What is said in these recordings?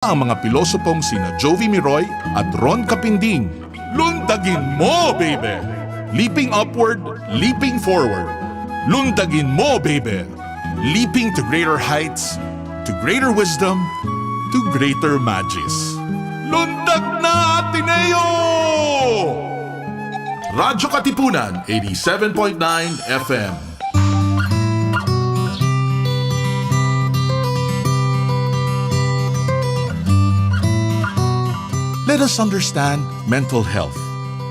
ang mga pilosopong sina Jovi Miroy at Ron Capinding. Lundagin mo, baby! Leaping upward, leaping forward. Lundagin mo, baby! Leaping to greater heights, to greater wisdom, to greater magis. Lundag na, Ateneo! Radyo Katipunan, 87.9 FM. Let us understand mental health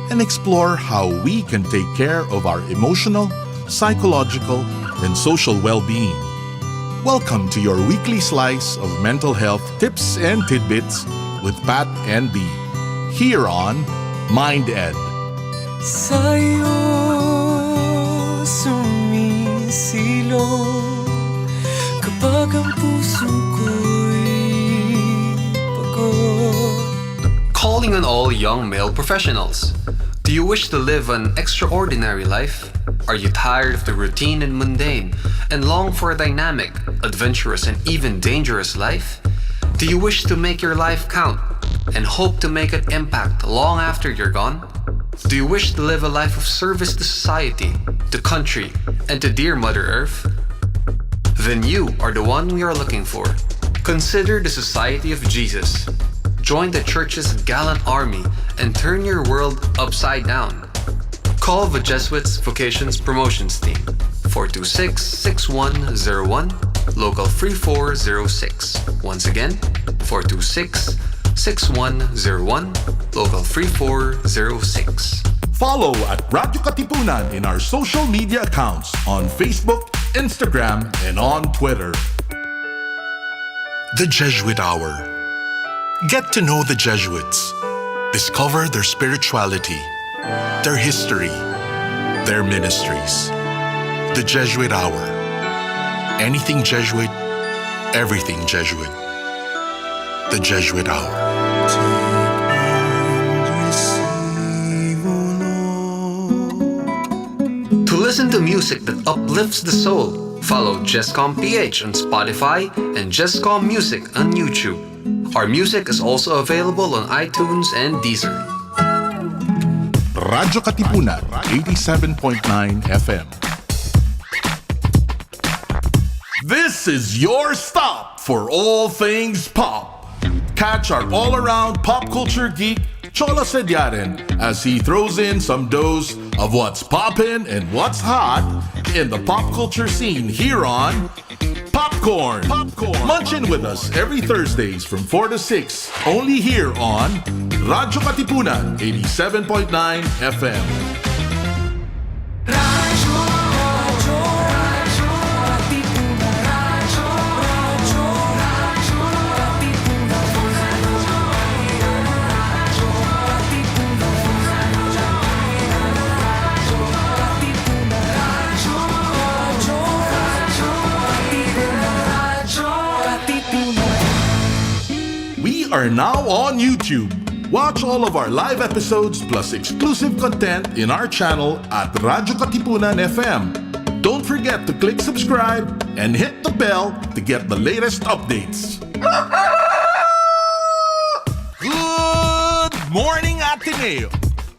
and explore how we can take care of our emotional, psychological, and social well-being. Welcome to your weekly slice of mental health tips and tidbits with Pat and B, here on Mind Ed. Sa'yo sumisilong kapag ang puso ko'y pagod. Calling on all young male professionals. Do you wish to live an extraordinary life? Are you tired of the routine and mundane and long for a dynamic, adventurous, and even dangerous life? Do you wish to make your life count and hope to make an impact long after you're gone? Do you wish to live a life of service to society, to country, and to dear Mother Earth? Then you are the one we are looking for. Consider the Society of Jesus. Join the church's gallant army and turn your world upside down. Call the Jesuits Vocations Promotions Team 426-6101, local 3406. Once again, 426-6101, local 3406. Follow at Radyo Katipunan in our social media accounts on Facebook, Instagram, and on Twitter. The Jesuit Hour. Get to know the Jesuits. Discover their spirituality, their history, their ministries. The Jesuit Hour. Anything Jesuit, everything Jesuit. The Jesuit Hour. To listen to music that uplifts the soul, follow jescom.ph on Spotify and Jescom Music on YouTube. Our music is also available on iTunes and Deezer. Radyo Katipunan, 87.9 FM. This is your stop for all things pop. Catch our all-around pop culture geek, Cholo Sediaren, as he throws in some dose of what's poppin' and what's hot in the pop culture scene here on Popcorn. Munch in with us every Thursdays from 4 to 6, only here on Radyo Katipunan, 87.9 FM. We are now on YouTube. Watch all of our live episodes plus exclusive content in our channel at Radyo Katipunan FM. Don't forget to click subscribe and hit the bell to get the latest updates. Good morning, Ateneo.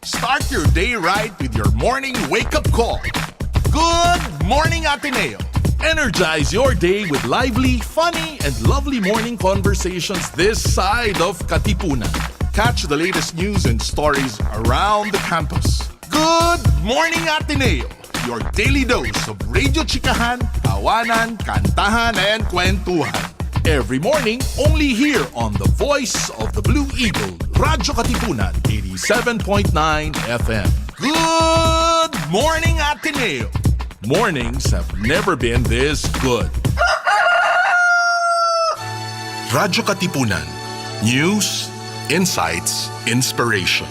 Start your day right with your morning wake-up call. Good morning, Ateneo. Energize your day with lively, funny, and lovely morning conversations this side of Katipunan. Catch the latest news and stories around the campus. Good morning, Ateneo! Your daily dose of radio chikahan, tawanan, kantahan, and kwentuhan. Every morning, only here on the voice of the Blue Eagle, Radyo Katipunan, 87.9 FM. Good morning, Ateneo! Mornings have never been this good. Radyo Katipunan. News, insights, inspiration.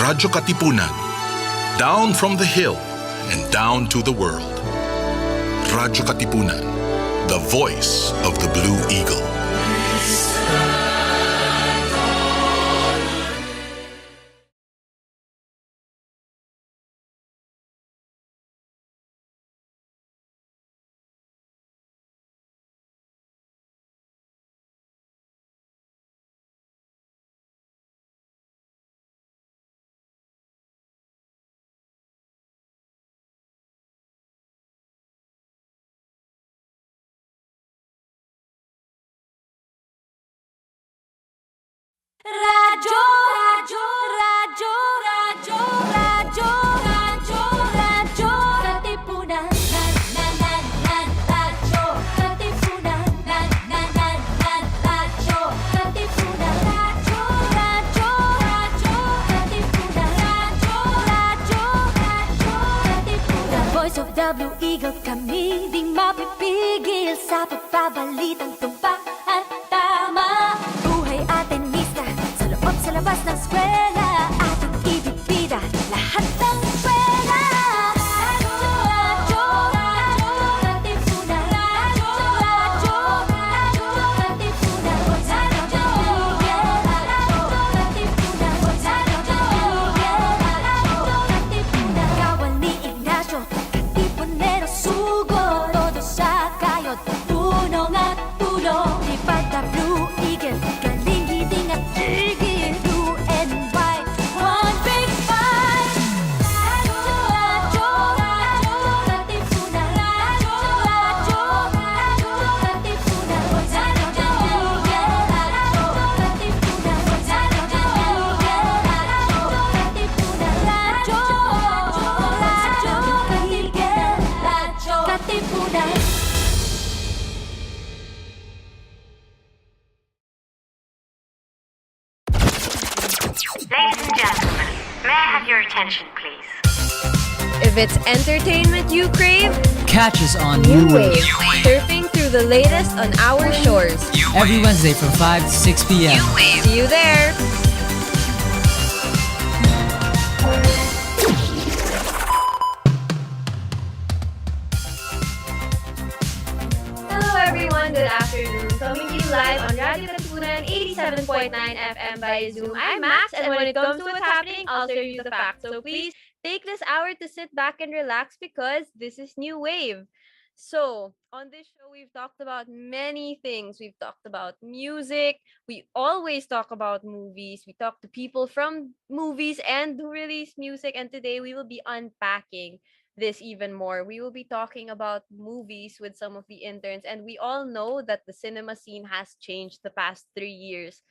Radyo Katipunan. Down from the hill and down to the world. Radyo Katipunan. The voice of the Blue Eagle. Radyo, radyo, radyo, radyo, radyo, radyo, radyo, katipunan. Radyo, katipunan. Radyo, katipunan. Radyo, radyo, radyo, katipunan. Radyo, radyo, radyo, katipunan. Voice of the Eagle kami, di mapipigil sa pagbabalitang tumpak at tama. Buhay atin mista, sa loob sa labas ng eskwela, ating ibibida lahat ng eskwela. Radyo, radyo, katipunan. Radyo, radyo, radyo, katipunan. Radyo, katipunan. Radyo, katipunan. Kawal ni Ignacio, katipunero sugo, todo sa kayod, punong at tulong. Lipad na Blue Eagle, galing hiting at tigil, blue and white, one big fight. Radyo, radyo, katipunan. Radyo, radyo, radyo, katipunan. Radyo, katipunan. Radyo, katipunan. Ladies and gentlemen, may I have your attention, please? If it's entertainment you crave, Catch us on New Wave surfing through the latest on our shores. every Wednesday from 5 to 6 p.m. See you there! Hello everyone, good afternoon. Coming to you live on Radio-Katipunan 87.9 FM by Zoom. I'm Max, and when it comes to what's happening, I'll share you the facts. So please take this hour to sit back and relax because this is New Wave. So, on this show, we've talked about many things. We've talked about music. We always talk about movies. We talk to people from movies and who release music. And today, we will be unpacking this even more. We will be talking about movies with some of the interns. And we all know that the cinema scene has changed the past 3 years.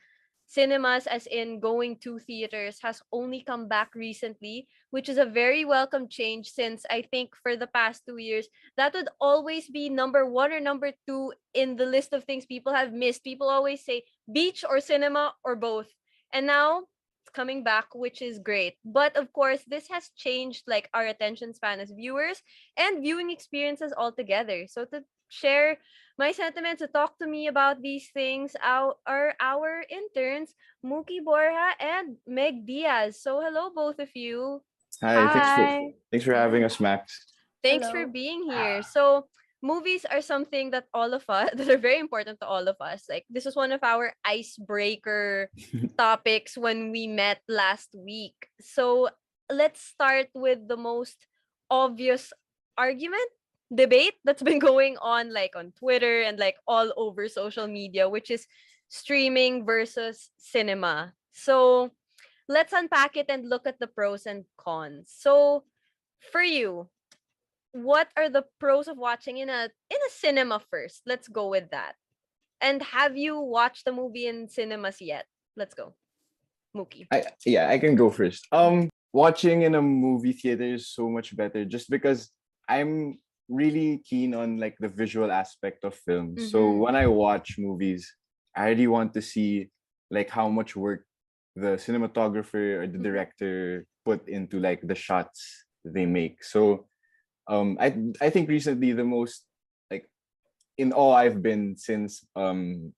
Cinemas, as in going to theaters, has only come back recently, which is a very welcome change since I think for the past 2 years, that would always be number one or number two in the list of things people have missed. People always say beach or cinema or both. And now it's coming back, which is great. But of course, this has changed like our attention span as viewers and viewing experiences altogether. So to share my sentiments, to talk to me about these things are our interns, Muki Borja and Meg Diaz. So hello, both of you. Hi, Hi. thanks for having us, Max. Thanks for being here. So movies are something that all of us that are very important to all of us. Like this was one of our icebreaker topics when we met last week. So let's start with the most obvious debate that's been going on like on Twitter and like all over social media, which is streaming versus cinema. So let's unpack it and look at the pros and cons. So for you, what are the pros of watching in a cinema first? Let's go with that. And have you watched the movie in cinemas yet? Let's go. Mookie. I can go first. Watching in a movie theater is so much better just because I'm really keen on like the visual aspect of film. So Mhm. when I watch movies, I really want to see like how much work the cinematographer or the Mhm. director put into like the shots they make. So I think recently the most like in awe I've been since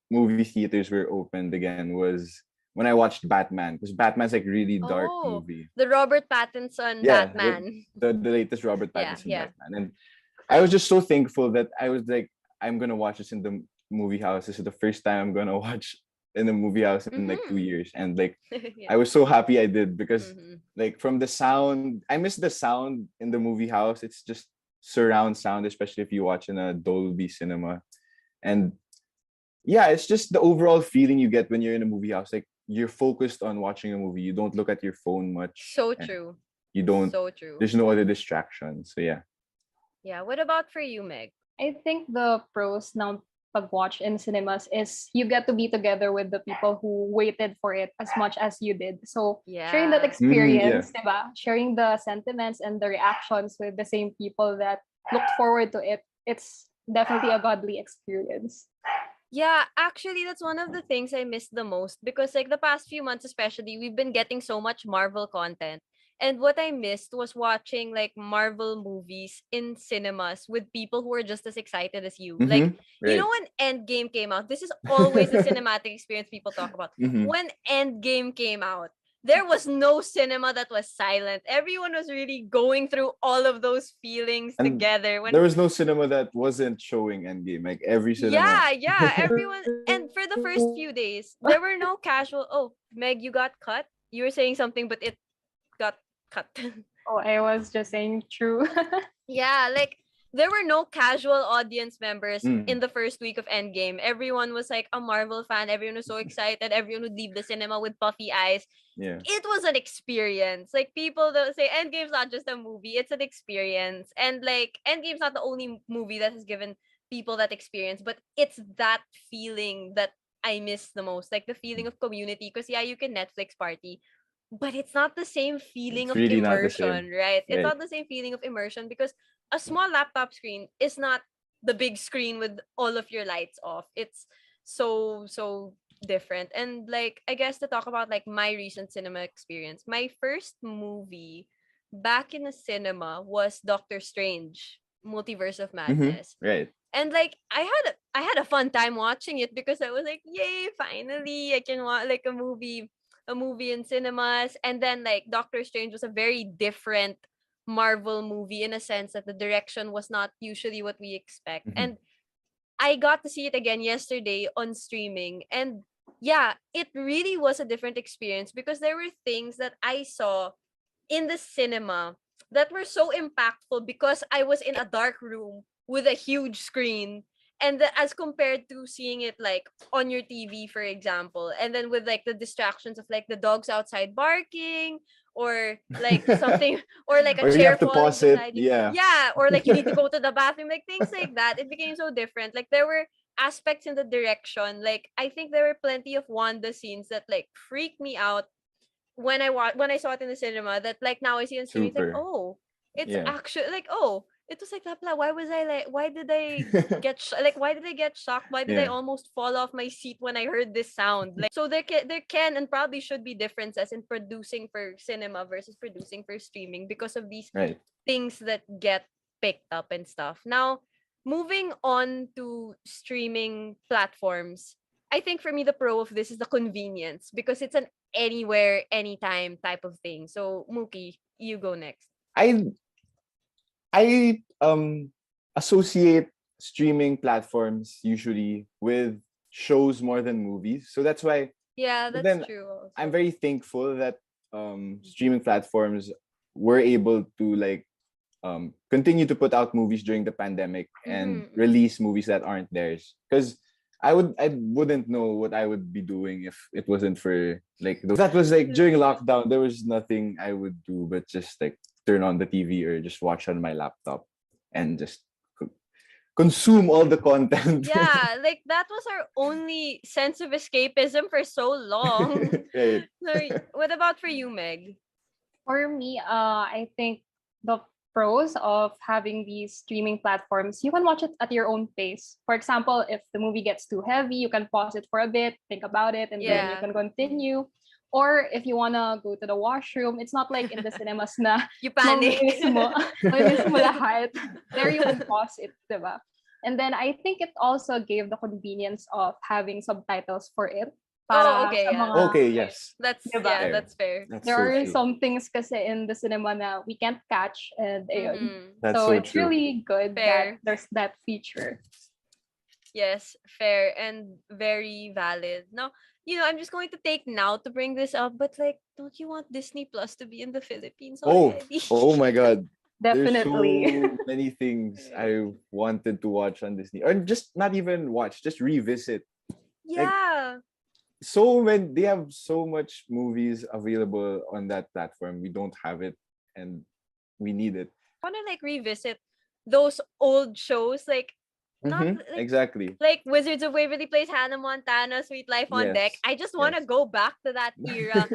movie theaters were opened again was when I watched Batman, because Batman's like really dark Oh, movie. the Robert Pattinson Yeah, Batman. The latest Robert Yeah, Pattinson yeah. Batman. And I was just so thankful that I was like, I'm gonna watch this in the movie house. This is the first time I'm gonna watch in the movie house in like 2 years. And like Yeah. I was so happy I did because Mhm. like from the sound, I miss the sound in the movie house. It's just surround sound, especially if you watch in a Dolby cinema. And yeah, it's just the overall feeling you get when you're in a movie house. Like you're focused on watching a movie. You don't look at your phone much. So and true. You don't. So true. There's no other distractions. So yeah. Yeah. What about for you, Meg? I think the pros ng pag-watch in cinemas is you get to be together with the people who waited for it as much as you did. So sharing that Yeah. experience, diba? Sharing the sentiments and the reactions with the same people that looked forward to it, it's definitely a godly experience. Yeah, actually, that's one of the things I miss the most because, like, the past few months, especially, we've been getting so much Marvel content. And what I missed was watching, like, Marvel movies in cinemas with people who are just as excited as you. Like, you know, Right. when Endgame came out, this is always the cinematic experience people talk about. Mhm. When Endgame came out, there was no cinema that was silent. Everyone was really going through all of those feelings And together. there When was no cinema that wasn't showing Endgame. Like every cinema. yeah, everyone. And for the first few days, there were no casual. Oh, Meg, you got cut. You were saying something, but it got cut. Oh, I was just saying true. Yeah, like there were no casual audience members Mm, in the first week of Endgame. Everyone was like a Marvel fan. Everyone was so excited. Everyone would leave the cinema with puffy eyes. yeah. It was an experience. Like people that say Endgame's not just a movie, it's an experience. And like Endgame's not the only movie that has given people that experience, but it's that feeling that I miss the most. Like the feeling of community. Because yeah, you can Netflix party, but it's not the same feeling It's of really not the same. immersion, right? It's Right. not the same feeling of immersion because a small laptop screen is not the big screen with all of your lights off. It's so different. And like I guess to talk about like my recent cinema experience, my first movie back in the cinema was Doctor Strange, Multiverse of Madness. Right. And like I had a fun time watching it because I was like, yay, finally I can watch like a movie in cinemas. And then like Doctor Strange was a very different Marvel movie in a sense that the direction was not usually what we expect. Mhm. And I got to see it again yesterday on streaming. And yeah, it really was a different experience because there were things that I saw in the cinema that were so impactful because I was in a dark room with a huge screen. And as compared to seeing it like on your TV, for example, and then with like the distractions of like the dogs outside barking or like something or like a Or you chair have to falling pause it. beside you. Yeah. Yeah, or like you need to go to the bathroom, like things like that. It became so different. Like there were aspects in the direction. Like I think there were plenty of Wanda scenes that like freaked me out when I saw it in the cinema that like now I see on streaming, it's like, Super. oh, it's Yeah. actually like, oh, it was like that. Why was I like? Why did I get like? Why did I get shocked? Why did I Yeah. almost fall off my seat when I heard this sound? Like, so there can and probably should be differences in producing for cinema versus producing for streaming because of these Right. things that get picked up and stuff. Now, moving on to streaming platforms, I think for me the pro of this is the convenience because it's an anywhere, anytime type of thing. So, Mookie, you go next. I I associate streaming platforms usually with shows more than movies. So that's why, Yeah, but that's then true. Also. I'm very thankful that streaming platforms were able to like continue to put out movies during the pandemic and Mhm, mhm. release movies that aren't theirs. Because I wouldn't know what I would be doing if it wasn't for like those. That was like during lockdown. There was nothing I would do but just like turn on the TV or just watch on my laptop and just consume all the content. Yeah, like that was our only sense of escapism for so long. Right. Sorry, what about for you, Meg? For me, I think the pros of having these streaming platforms, you can watch it at your own pace. For example, if the movie gets too heavy, you can pause it for a bit, think about it, and then you Yeah. can continue. Or if you wanna go to the washroom, it's not like in the cinemas na You panic. mamimiss mo, mamimiss mo lahat. There you can pause it, diba? And then I think it also gave the convenience of having subtitles for it. Oh, Para okay, sa yeah. mga, Okay. Yes. That's diba? yeah, Fair. that's fair. That's There so are true. some things kasi in the cinema na we can't catch and ayun. Mhm. That's So so it's true. really good Fair. that there's that feature. Yes, fair and very valid. Now, I'm just going to take now to bring this up, but like, don't you want Disney Plus to be in the Philippines Oh. already? Oh my God. There's Definitely. so many things I wanted to watch on Disney, or just not even watch, just revisit. Like Yeah. so many, they have so much movies available on that platform. We don't have it, and we need it. I want to like revisit those old shows. Like, not Exactly. like Wizards of Waverly Place, Hannah Montana, Sweet Life on Deck. Yes. I just want to Yes. go back to that era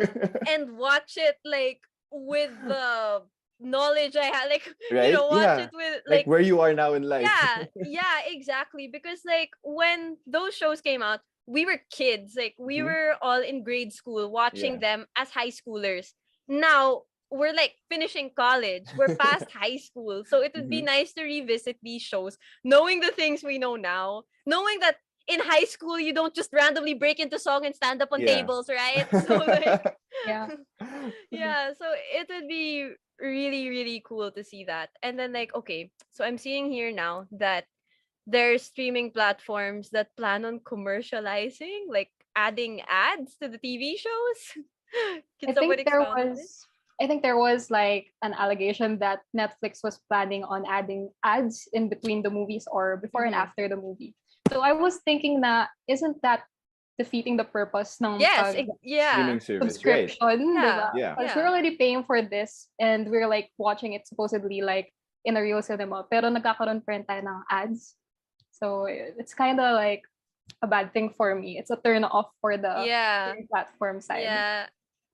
and watch it like with the knowledge I had, like Right? watch Yeah. it with Like where you are now in life. yeah, exactly. Because like when those shows came out, we were kids. Like we Mhm. were all in grade school watching Yeah. them as high schoolers. Now we're like finishing college. We're past high school. So it would be Mhm. nice to revisit these shows, knowing the things we know now, knowing that in high school you don't just randomly break into song and stand up on Yeah. tables, right? So like Yeah. yeah, so it would be really, really cool to see that. And then like, okay, so I'm seeing here now that there's streaming platforms that plan on commercializing, like adding ads to the TV shows. Can I think someone there expound on this? was I think there was like an allegation that Netflix was planning on adding ads in between the movies or before and Mhm. after the movie. So I was thinking na isn't that defeating the purpose ng Yes, yeah. Streaming service, right? subscription, Yeah. diba? Yeah. Because we're already paying for this and we're like watching it supposedly like in a real cinema. Pero nagkakaroon pa rin tayo ng ads. So it's kind of like a bad thing for me. It's a turn off for the Yeah. platform side. Yeah.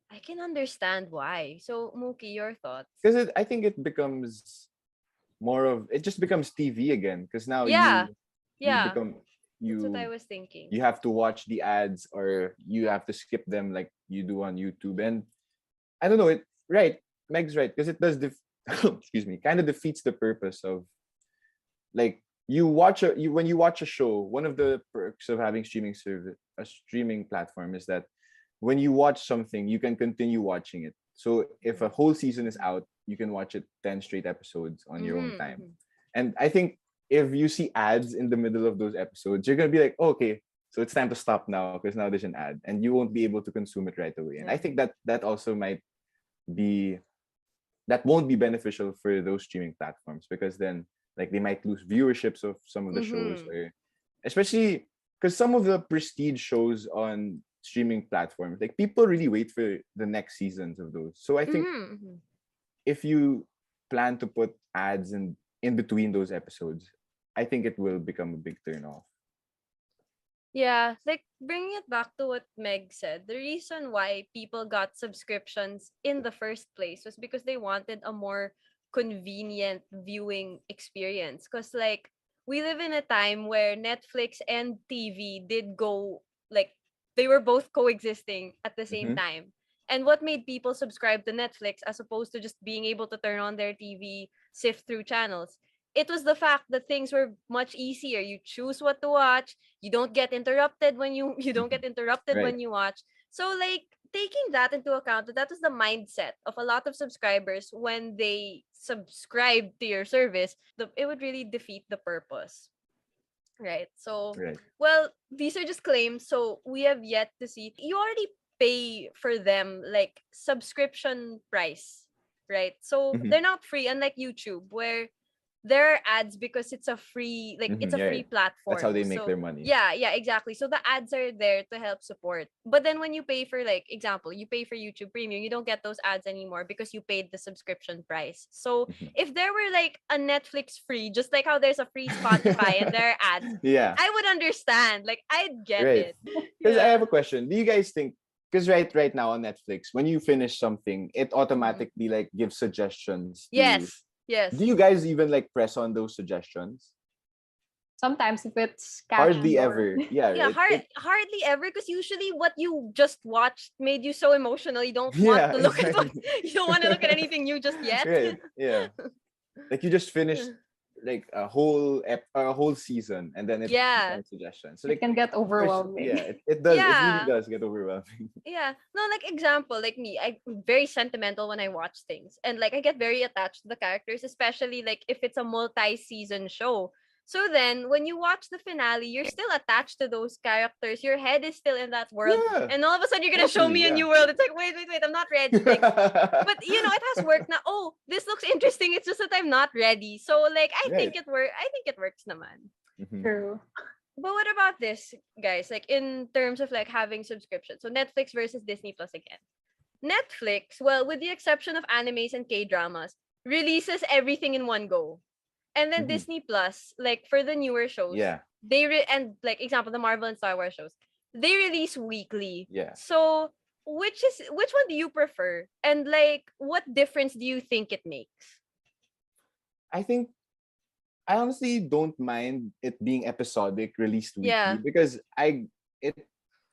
I can understand why. So Mookie, your thoughts? Because I think it becomes it just becomes TV again. Because now Yeah. you Yeah. become That's what I you was thinking. you have to watch the ads or you have to skip them like you do on YouTube. And I don't know, right. Meg's right, because it does excuse me, kind of defeats the purpose of like when you watch a show, one of the perks of having a streaming platform is that when you watch something, you can continue watching it. So if a whole season is out, you can watch it 10 straight episodes on your own time. Mhm. And I think if you see ads in the middle of those episodes, you're gonna be like, oh, okay, so it's time to stop now because now there's an ad, and you won't be able to consume it right away. And I Yeah. think that also won't be beneficial for those streaming platforms, because then like they might lose viewerships of some of the shows, Mhm. or especially because some of the prestige shows on streaming platforms, like people really wait for the next seasons of those. So I think Mhm. if you plan to put ads in between those episodes, I think it will become a big turn off. Yeah, like bringing it back to what Meg said, the reason why people got subscriptions in the first place was because they wanted a more convenient viewing experience. Because, like, we live in a time where Netflix and TV did go, like, they were both coexisting at the same Mhm. time. And what made people subscribe to Netflix as opposed to just being able to turn on their TV, sift through channels? It was the fact that things were much easier. You choose what to watch. You don't get interrupted when you don't get interrupted Right. when you watch. So like taking that into account, that was the mindset of a lot of subscribers when they subscribe to your service. It would really defeat the purpose, right? So Right. well, these are just claims, so we have yet to see. You already pay for them like subscription price, right? So Mhm. they're not free, unlike YouTube where there are ads because it's a free, like it's a Yeah, free yeah. That's how platform. they make So their money. yeah, exactly. So the ads are there to help support. But then when you pay for, like, example, you pay for YouTube Premium, you don't get those ads anymore because you paid the subscription price. So Mhm. if there were like a Netflix free, just like how there's a free Spotify and there are ads, Yeah. I would understand. Like I'd get Right. it. Because I Yeah. have a question. Do you guys think, because right now on Netflix, when you finish something, it automatically like gives suggestions to Yes. Yes. Do you guys even like press on those suggestions? Sometimes if it's Hardly catchy or ever. Yeah, Yeah, right. hardly ever, because usually what you just watched made you so emotional you don't want Yeah, to look at what exactly. you don't want to look at anything new just yet. Right. Yeah. Like you just finished like a whole season, and then it Yeah. becomes suggestions. So it like can get overwhelming. yeah, it does. It really Yeah. does get overwhelming. Yeah. No, like example, like me, I'm very sentimental when I watch things. And like I get very attached to the characters, especially like if it's a multi-season show. So then when you watch the finale, you're still attached to those characters. Your head is still in that world. Yeah. And all of a sudden you're gonna show me Totally, a yeah. new world. It's like, wait, I'm not ready. Like, but it has worked now. Oh, this looks interesting. It's just that I'm not ready. So like I think it works naman. Mhm. True. But what about this, guys? Like in terms of like having subscriptions. So Netflix versus Disney Plus again. Netflix, well, with the exception of animes and K-dramas, releases everything in one go. And then Mhm. Disney Plus, like for the newer shows, Yeah. and like example, the Marvel and Star Wars shows, they release weekly. Yeah. So which one do you prefer? And like what difference do you think it makes? I think I honestly don't mind it being episodic, released weekly, Yeah. because it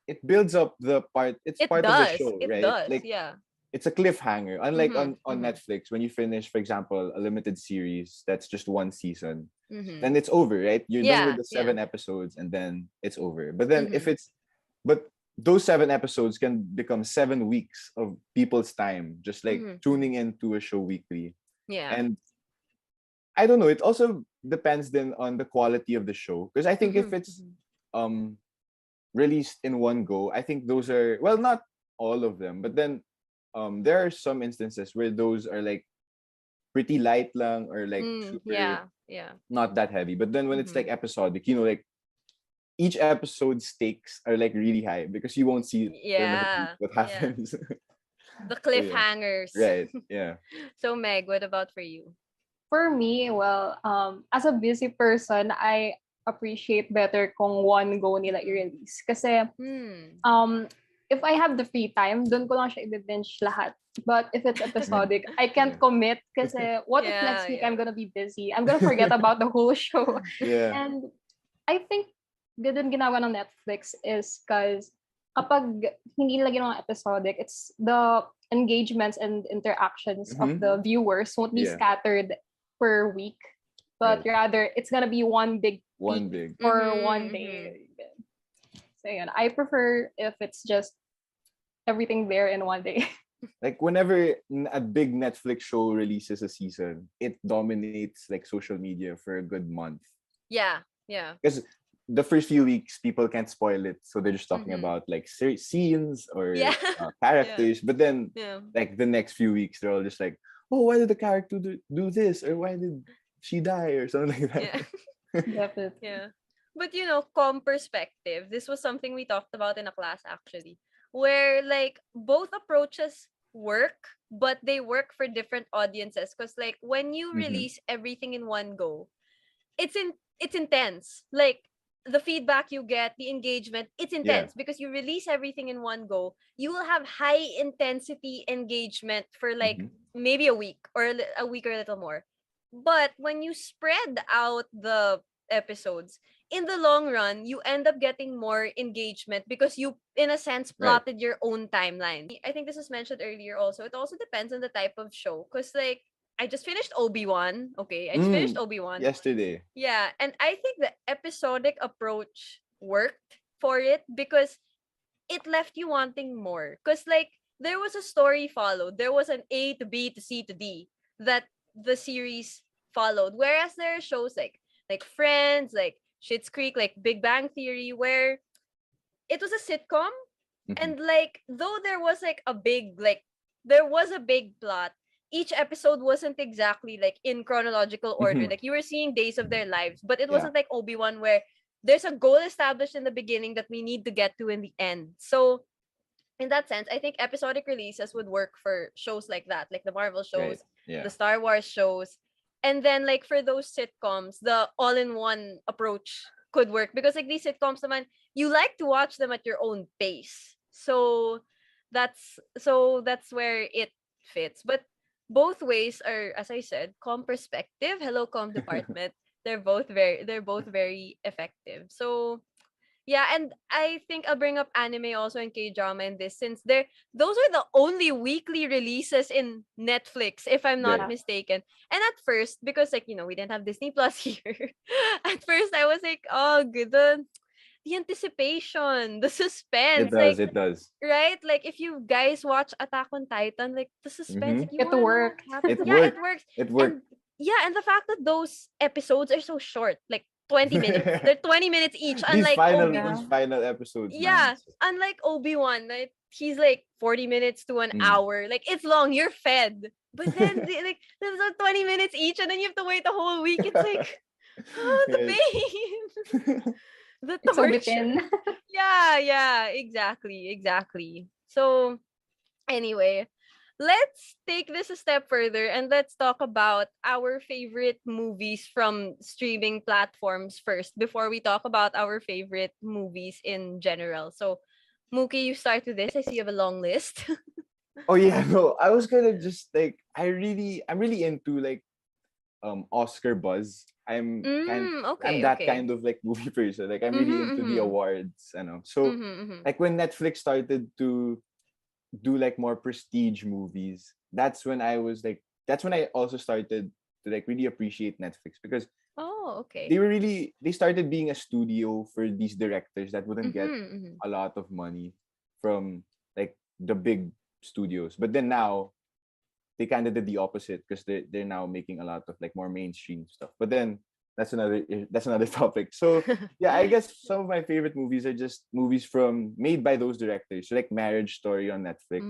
it builds up the part. It's It part of the does. show, It right? does. Like Yeah. it's a cliffhanger. Unlike Mhm. on Mhm. Netflix, when you finish, for example, a limited series that's just one season, Mhm. then it's over, right? You're done with Yeah. the Yeah. 7 episodes, and then it's over. But then if Mhm. but those 7 episodes can become 7 weeks of people's time, just like Mhm. tuning into a show weekly. Yeah. And I don't know. It also depends then on the quality of the show, because I think if Mhm. it's Mhm. um released in one go, I think those are, well, not all of them, but then there are some instances where those are like pretty light lang, or like super Yeah. Yeah. not that heavy. But then when it's like Mhm. episodic, like each episode stakes are like really high, because you won't see for like Yeah. what Yeah. happens. The So yeah, cliffhangers. right, yeah. So Meg, what about for you? For me, well, as a busy person, I appreciate better kung one go nila i-release. Kasi, Hmm. if I have the free time, dun ko lang siya i-binge lahat. But if it's episodic, I Yeah. can't commit kasi what if Yeah, next week yeah. I'm gonna be busy? I'm gonna forget about the whole show. Yeah. And I think ganun ginawa ng Netflix is because kapag hindi nila ginawa episodic, it's the engagements and interactions of Mhm. the viewers won't be Yeah. scattered per week, but Right. rather it's gonna be one big One peak big. for Mhm, one mhm. day. So yun, I prefer if it's just everything there in one day. Like whenever a big Netflix show releases a season, it dominates like social media for a good month. Yeah, yeah. Because the first few weeks, people can't spoil it, so they're just talking Mhm. about like scenes or Yeah. characters. But then, Yeah. like the next few weeks, they're all just like, "Oh, why did the character do this, or why did she die, or something like that?" Yeah. Definitely. Yeah. But perspective, this was something we talked about in a class actually, where like both approaches work, but they work for different audiences. Because like when you Mhm. release everything in one go, it's intense. Like the feedback you get, the engagement, it's Yeah. intense because you release everything in one go. You will have high intensity engagement for like Mhm. maybe a week or a week or a little more. But when you spread out the episodes, in the long run, you end up getting more engagement because you, in a sense, Right. plotted your own timeline. I think this was mentioned earlier also. It also depends on the type of show. Because, like, I just finished Obi-Wan. Okay, I just finished Obi-Wan. Yesterday. Yeah, and I think the episodic approach worked for it because it left you wanting more. Because, like, there was a story followed. There was an A to B to C to D that the series followed. Whereas there are shows like Friends, like Schitt's Creek, like Big Bang Theory, where it was a sitcom, Mhm. and like though there was a big plot, each episode wasn't exactly like in chronological order. Mhm. Like you were seeing days of their lives, but it Yeah. wasn't like Obi-Wan where there's a goal established in the beginning that we need to get to in the end. So in that sense, I think episodic releases would work for shows like that, like the Marvel Right. shows, Yeah. the Star Wars shows. And then like for those sitcoms, the all-in-one approach could work because like these sitcoms naman, you like to watch them at your own pace. So that's where it fits. But both ways are, as I said, com perspective. Hello, com department. They're both very effective. So yeah, and I think I'll bring up anime also and K-drama in this since those are the only weekly releases in Netflix, if I'm not Right. mistaken. And at first, because like, we didn't have Disney Plus here. At first I was like, oh good, the anticipation, the It suspense, does. like It does. right? Like if you guys watch Attack on Titan, like the suspense, Mhm. like you It wanna know what worked. happens. It Yeah, it worked. works. It worked. And yeah, and the fact that those episodes are so short, like 20 minutes. They're 20 minutes each, these unlike Yeah. final episodes, man. yeah, unlike Obi-Wan, right? He's like 40 minutes to an Mm. hour. Like it's long, you're fed. But then like there's 20 minutes each and then you have to wait a whole week. It's like the Yeah. pain. The It's so torture. within. Yeah, exactly. So anyway, let's take this a step further and let's talk about our favorite movies from streaming platforms first before we talk about our favorite movies in general. So, Mookie, you start with this. I see you have a long list. Oh yeah, no, I was gonna just like I'm really into like Oscar buzz. I'm Okay, that okay. kind of like movie person. Like I'm really Mm-hmm, into the mm-hmm. awards, So Mm-hmm, mm-hmm. like when Netflix started to do like more prestige movies, that's when I also started to like really appreciate Netflix because Oh, okay. they started being a studio for these directors that wouldn't Mm-hmm, get mm-hmm. a lot of money from like the big studios. But then now they kind of did the opposite because they're now making a lot of like more mainstream stuff. But then that's another topic. So yeah, I guess some of my favorite movies are just movies from made by those directors. So like Marriage Story on Netflix.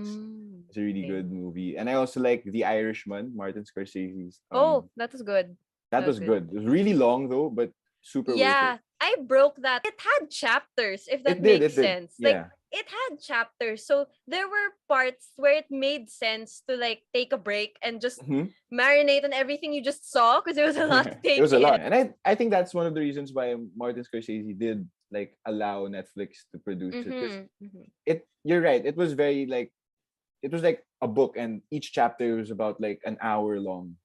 It's a really Okay. good movie, and I also like The Irishman, Martin Scorsese's. Oh, that was good. That That was was good. good. It was really long though, but super worth it. Yeah, I broke that. It had chapters, if that It makes did. sense. Like Yeah. it had chapters. So there were parts where it made sense to like take a break and just Mhm. marinate on everything you just saw because it was a lot to It take was a lot. in. And I think that's one of the reasons why Martin Scorsese did like allow Netflix to produce it because Mm-hmm. Mm-hmm. you're right, it was like a book and each chapter was about like an hour long.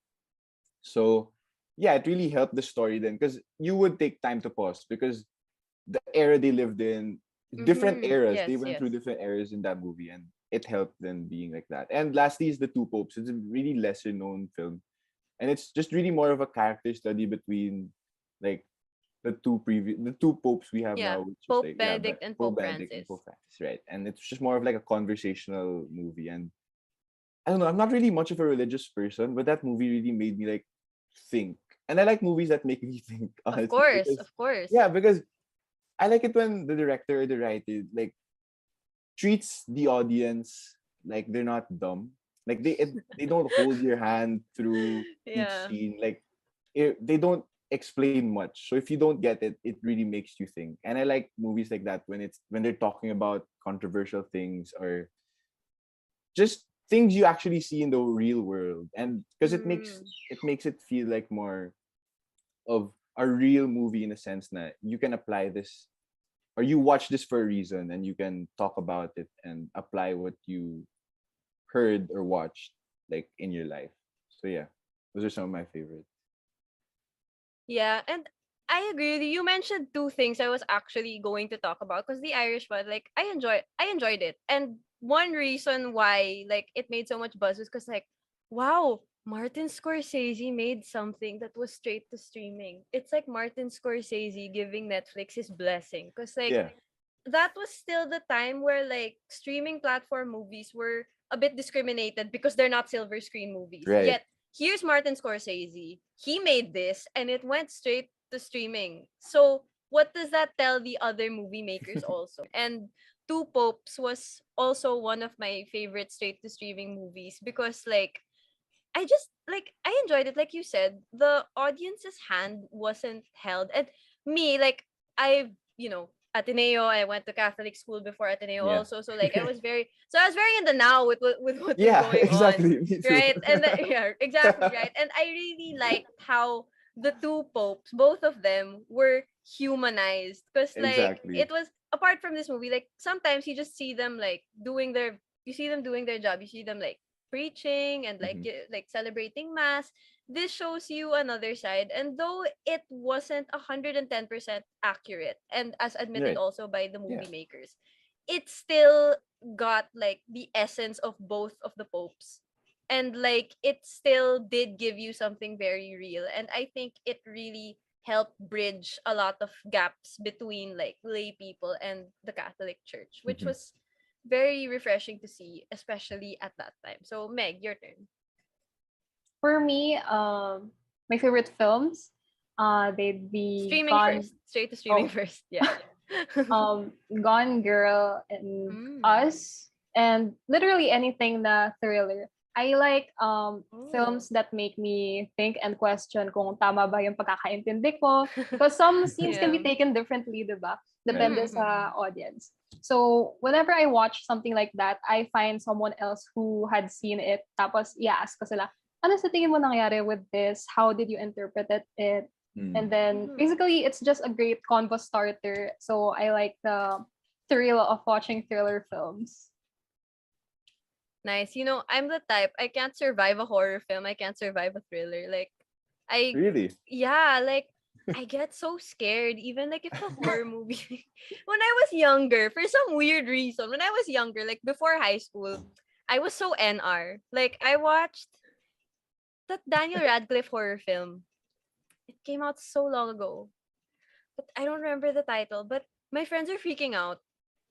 So yeah, it really helped the story then because you would take time to pause because the era they lived in, different Mm-hmm. eras, they Yes, went yes. through different eras in that movie and it helped them being like that. And lastly is The Two Popes. It's a really lesser known film and it's just really more of a character study between like the two popes we have Yeah. now, which is Pope like Benedict and Pope Pope Benedict and Francis. Pope Francis, right? And it's just more of like a conversational movie. And I don't know, I'm not really much of a religious person, but that movie really made me like think. And I like movies that make me think, Of honestly, course, because of course. yeah, because I like it when the director or the writer like treats the audience like they're not dumb. Like they don't hold your hand through each Yeah. scene. Like they don't explain much. So if you don't get it, it really makes you think. And I like movies like that when they're talking about controversial things or just things you actually see in the real world. And because Mm. it makes it feel like more of a real movie in a sense that you can apply this or you watch this for a reason and you can talk about it and apply what you heard or watched like in your life. So yeah, those are some of my favorites. Yeah, and I agree with you. You mentioned two things I was actually going to talk about because the Irish one, like I enjoyed it. And one reason why like it made so much buzz was because like, wow, Martin Scorsese made something that was straight to streaming. It's like Martin Scorsese giving Netflix his blessing. Because like Yeah. that was still the time where like streaming platform movies were a bit discriminated because they're not silver screen movies. Right. Yet here's Martin Scorsese. He made this and it went straight to streaming. So what does that tell the other movie makers also? And Two Popes was also one of my favorite straight to streaming movies because like I just like I enjoyed it. Like you said, the audience's hand wasn't held. And me, like Ateneo, I went to Catholic school before Ateneo Yeah. also. So like I was very in the now with what was Yeah, going on. exactly. Me too. Right? And yeah, exactly right. And I really liked how the two popes, both of them, were humanized. Because like Exactly. it was apart from this movie, like sometimes you just see them like you see them doing their job. You see them like preaching and like Mhm. like celebrating mass. This shows you another side, and though it wasn't 110% accurate, and as admitted Right. also by the Yeah. movie makers, it still got like the essence of both of the popes, and like it still did give you something very real. And I think it really helped bridge a lot of gaps between like lay people and the Catholic Church, which Mhm. was very refreshing to see, especially at that time. So, Meg, your turn. For me, my favorite films, they'd be Streaming Gone. first. Straight to streaming Oh, first. Yeah. Gone Girl and Mm. Us, and literally anything na thriller. I like Oh. films that make me think and question kung tama ba yung pagkakaintindi ko. Because some scenes can be Yeah. taken differently, diba? Depende sa audience. So whenever I watch something like that, I find someone else who had seen it. Tapos i-ask ko sila, ano sa tingin mo nangyari with this? How did you interpret it? And then basically it's just a great convo starter. So I like the thrill of watching thriller films. Nice. You know, I'm the type, I can't survive a horror film. I can't survive a thriller. Like, Really? yeah, like, I get so scared, even like if a horror movie. When I was younger, for some weird reason, when I was younger, like before high school, I was so NR. Like, I watched that Daniel Radcliffe horror film. It came out so long ago, but I don't remember the title. But my friends are freaking out,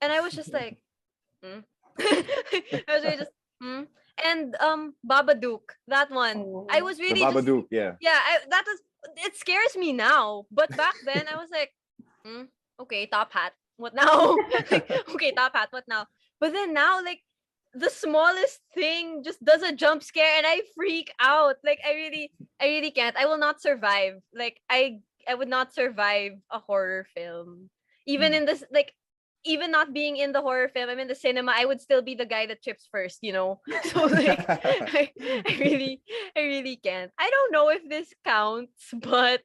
and I was just like, hmm. I was really just, hmm. And Babadook, that one. I was The really just, Babadook, yeah. that was, it scares me now. But back then I was like, okay, top hat. What now? Like, okay, top hat, what now? But then now, like, the smallest thing just does a jump scare and I freak out. Like, I really can't. I will not survive. Like, I would not survive a horror film. Even in this, like, even not being in the horror film, I'm in the cinema, I would still be the guy that trips first, you know? So like, I really can't. I don't know if this counts, but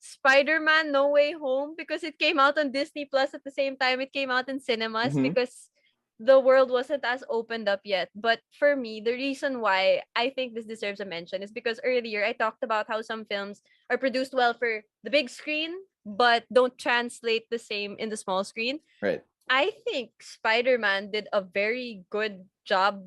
Spider-Man No Way Home, because it came out on Disney Plus at the same time it came out in cinemas, because the world wasn't as opened up yet. But for me, the reason why I think this deserves a mention is because earlier I talked about how some films are produced well for the big screen, but don't translate the same in the small screen. Right. I think Spider-Man did a very good job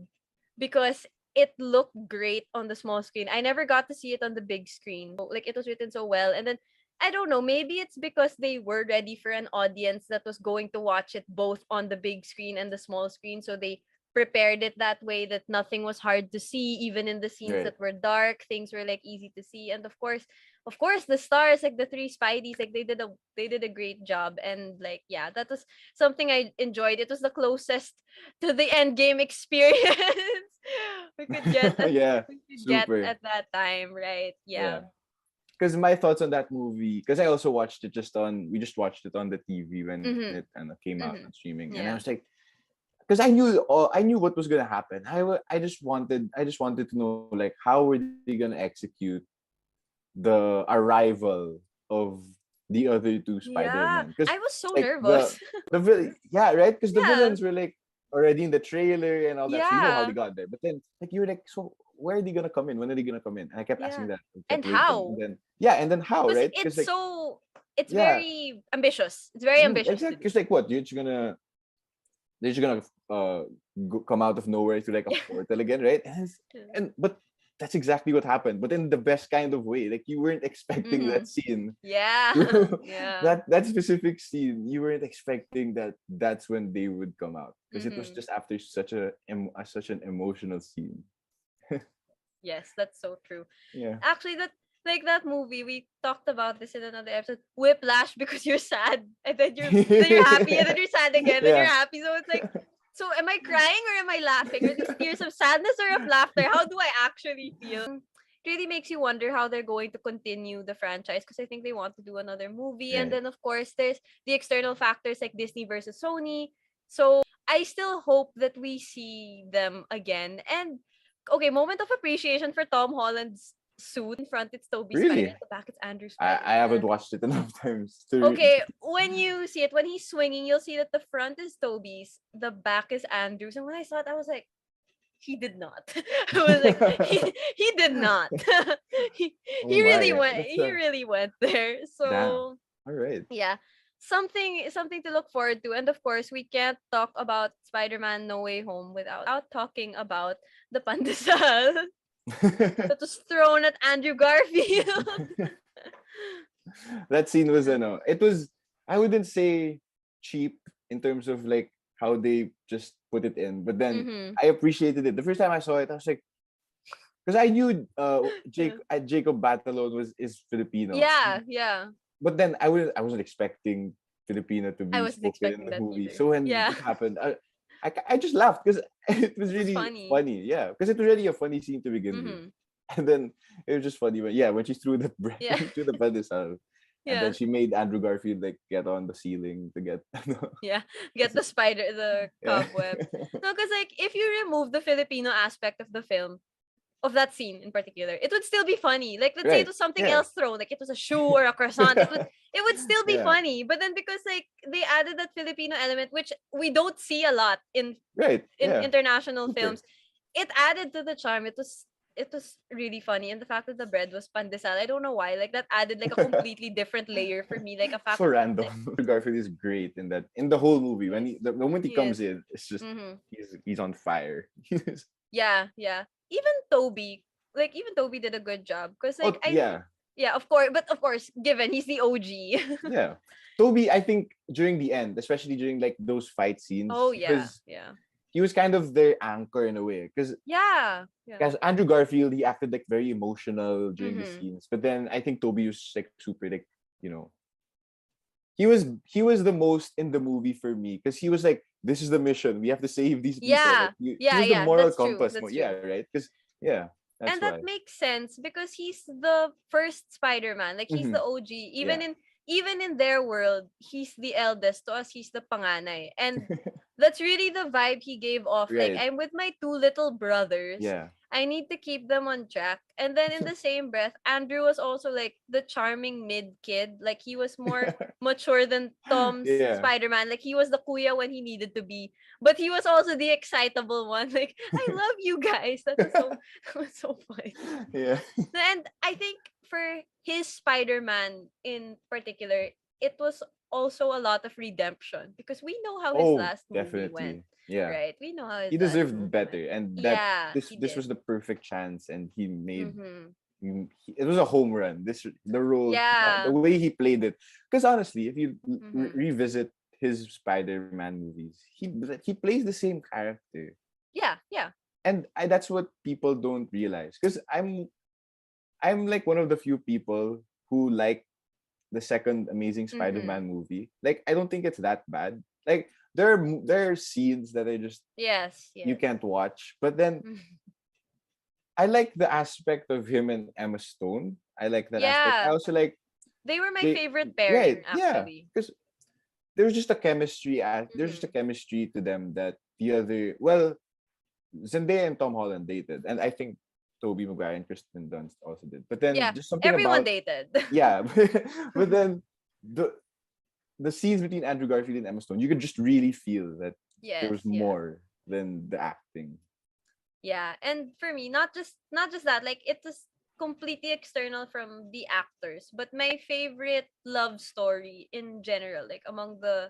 because it looked great on the small screen. I never got to see it on the big screen. Like, it was written so well. And then, I don't know, maybe it's because they were ready for an audience that was going to watch it both on the big screen and the small screen. So they prepared it that way that nothing was hard to see, even in the scenes that were dark, things were like easy to see. And of course the stars, like the three Spideys, like they did a great job. And like, yeah, that was something I enjoyed. It was the closest to the end game experience we could get at that time, right? Yeah. Because my thoughts on that movie, because I also watched it we just watched it on the TV when it kind of came out on streaming, and I was like, because I knew what was gonna happen. I just wanted to know, like, how were they gonna execute the arrival of the other two Spider-Man? Yeah, I was so like, nervous. Right? Because the villains were like already in the trailer and all that, so you know how Yeah. they got there. But then, like, you were like, so where are they gonna come in? When are they gonna come in? And I kept asking that. I kept And waiting. how? And then how, Because right? it's like, so, it's very ambitious. It's very ambitious. exactly. Because like, what? They're just gonna come out of nowhere to like a portal again, right? But that's exactly what happened. But in the best kind of way. Like, you weren't expecting that scene. Yeah. Yeah. That specific scene, you weren't expecting that's when they would come out, because it was just after such an emotional scene. Yes, that's so true. Yeah. Actually, that movie, we talked about this in another episode. Whiplash, because you're sad and then you're happy and then you're sad again and you're happy. So it's like, so am I crying or am I laughing? Are these tears of sadness or of laughter? How do I actually feel? It really makes you wonder how they're going to continue the franchise, because I think they want to do another movie. And then, of course, there's the external factors like Disney versus Sony. So I still hope that we see them again. And okay, moment of appreciation for Tom Holland's suit. In front, it's Tobey Really? Spider. At the back, it's Andrew Spider. I haven't watched it enough times to Okay, when you see it, when he's swinging, you'll see that the front is Toby's, the back is Andrew's. And when I saw it, I was like, he did not. I was like, he did not. he really went there. So Damn. All right. yeah, something to look forward to. And of course, we can't talk about Spider-Man No Way Home without talking about the pandesal that was thrown at Andrew Garfield. That scene was, it was, I wouldn't say cheap in terms of like how they just put it in, but then I appreciated it. The first time I saw it, I was like, because I knew Jacob Batalon is Filipino. Yeah. But then I wasn't expecting Filipino to be spoken in the movie. So when it happened, I just laughed because it was really funny. Yeah, because it was really a funny scene to begin with. And then it was just funny when she threw the bread, threw the pedestal. And then she made Andrew Garfield like get on the ceiling to get Yeah, get the spider, the yeah. cobweb. No, because like if you remove the Filipino aspect of the film, of that scene in particular, it would still be funny. Like let's say it Right. was something Yeah. else thrown, like it was a shoe or a croissant. It would still be Yeah. funny. But then because like they added that Filipino element, which we don't see a lot in Right. Yeah. international Super. films, it added to the charm. It was really funny, and the fact that the bread was pandesal, I don't know why. Like that added like a completely different layer for me. Like a fact. So random. Garfield is great in the whole movie. When the moment he comes in, it's just he's on fire. Yeah, yeah. Even Toby did a good job because like yeah, of course, given he's the OG. Yeah. Toby, I think during the end, especially during like those fight scenes, Oh yeah, because yeah, he was kind of their anchor in a way. Because yeah. Andrew Garfield, he acted like very emotional during the Mhm. scenes, but then I think Toby was like super like he was the most in the movie for me because he was like, this is the mission, we have to save these people. Yeah, Like, he yeah, was the yeah. moral That's true. compass. That's Yeah, true. right. Because that's And why. that makes sense because he's the first Spider-Man. Like he's Mhm. the OG. Even Yeah. in their world, he's the eldest. To us, he's the panganay. And that's really the vibe he gave off. Like Right. I'm with my two little brothers. Yeah. I need to keep them on track. And then in the same breath, Andrew was also like the charming mid kid. Like he was more mature than Tom's Yeah. Spider-Man. Like he was the kuya when he needed to be. But he was also the excitable one. Like, I love you guys. That was so fun. Yeah. And I think for his Spider-Man in particular, it was also a lot of redemption because we know how his Oh, last movie went. definitely. Yeah. Right? We know how his He last deserved movie better, went. and Yeah, this he this did. was the perfect chance, and he made Mhm. it was a home run. The role, Yeah. the way he played it. Because honestly, if you Mhm. revisit his Spider-Man movies, he plays the same character, Yeah, yeah. and that's what people don't realize. Because I'm like one of the few people who like the second Amazing Mhm. Spider-Man movie. Like I don't think it's that bad. Like there are scenes that I just Yes, you yes. can't watch, but then Mhm. I like the aspect of him and Emma Stone. I like that aspect. I Yeah. also like They were my they favorite right, pairing, yeah, actually. because there's just a chemistry. There's just a Mhm. chemistry to them that the other Zendaya and Tom Holland dated, and I think Tobey Maguire and Kristen Dunst also did. But then Yeah, just something everyone about dated. yeah, but then the scenes between Andrew Garfield and Emma Stone, you could just really feel that there Yes, was yeah. more than the acting. Yeah, and for me, not just that, like it was completely external from the actors, but my favorite love story in general, like among the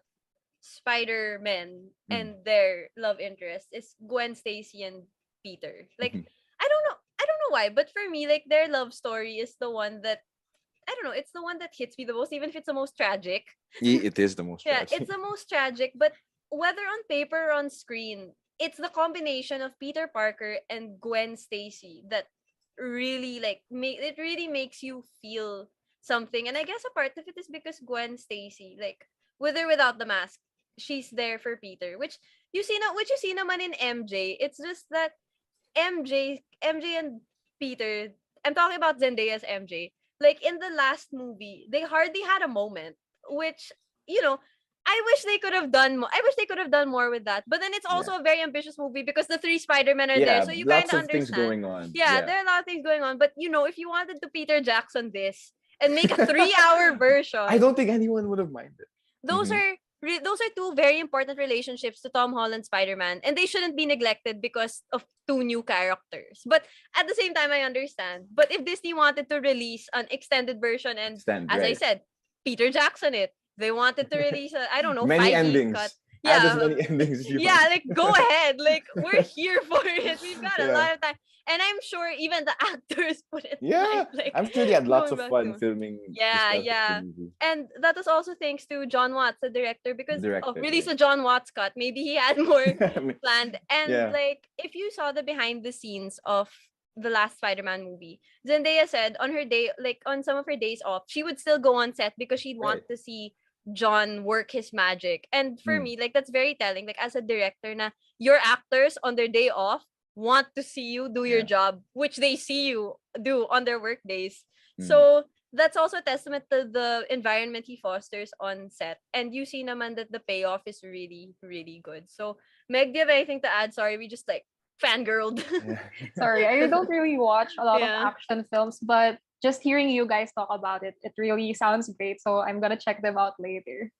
Spider-Men Mm. and their love interest is Gwen Stacy and Peter. Like Mhm. I don't know why, but for me, like their love story is the one that I don't know, it's the one that hits me the most, even if it's the most tragic. It is the most Yeah, tragic. it's the most tragic, but whether on paper or on screen, it's the combination of Peter Parker and Gwen Stacy that really it really makes you feel something. And I guess a part of it is because Gwen Stacy, like with or without the mask, she's there for Peter, which you see naman in MJ. It's just that MJ and Peter, I'm talking about Zendaya's MJ. Like in the last movie, they hardly had a moment, which, you know, I wish they could have done more. I wish they could have done more with that. But then it's Yeah. also a very ambitious movie because the three Spider-Men are there. Yeah, So you kind lots of of things understand. going on. Yeah, Yeah. there are a lot of things going on. But, if you wanted to Peter Jackson this and make a 3-hour version, I don't think anyone would have minded. those Mhm. are those are two very important relationships to Tom Holland Spider-Man, and they shouldn't be neglected because of two new characters. But at the same time, I understand. But if Disney wanted to release an extended version, and Stand as I right. said, Peter Jackson it, they wanted to release I don't know, Many Feige cut. endings. Add as Yeah, many endings as you yeah, want. like go ahead. Like we're here for it. We've got a Yeah. lot of time. And I'm sure even the actors wouldn't Yeah. mind, like I'm sure they had lots going of back fun to filming yeah, the stuff in yeah. the movie. And that was also thanks to John Watts, the director, The because director. release a John Watts cut. Maybe he had more I mean, planned. And yeah. like, if you saw the behind the scenes of the last Spider-Man movie, Zendaya said on her day, like on some of her days off, she would still go on set because she'd want Right. to see John work his magic. And for Mm. me, like that's very telling. Like as a director, na your actors on their day off want to see you do your Yeah. job, which they see you do on their work days. Mm. So that's also a testament to the environment he fosters on set. And you see naman that the payoff is really, really good. So, Meg, do you have anything to add? Sorry, we just like fangirled. Yeah. Sorry, I don't really watch a lot of Yeah. action films, but just hearing you guys talk about it, it really sounds great. So I'm gonna check them out later.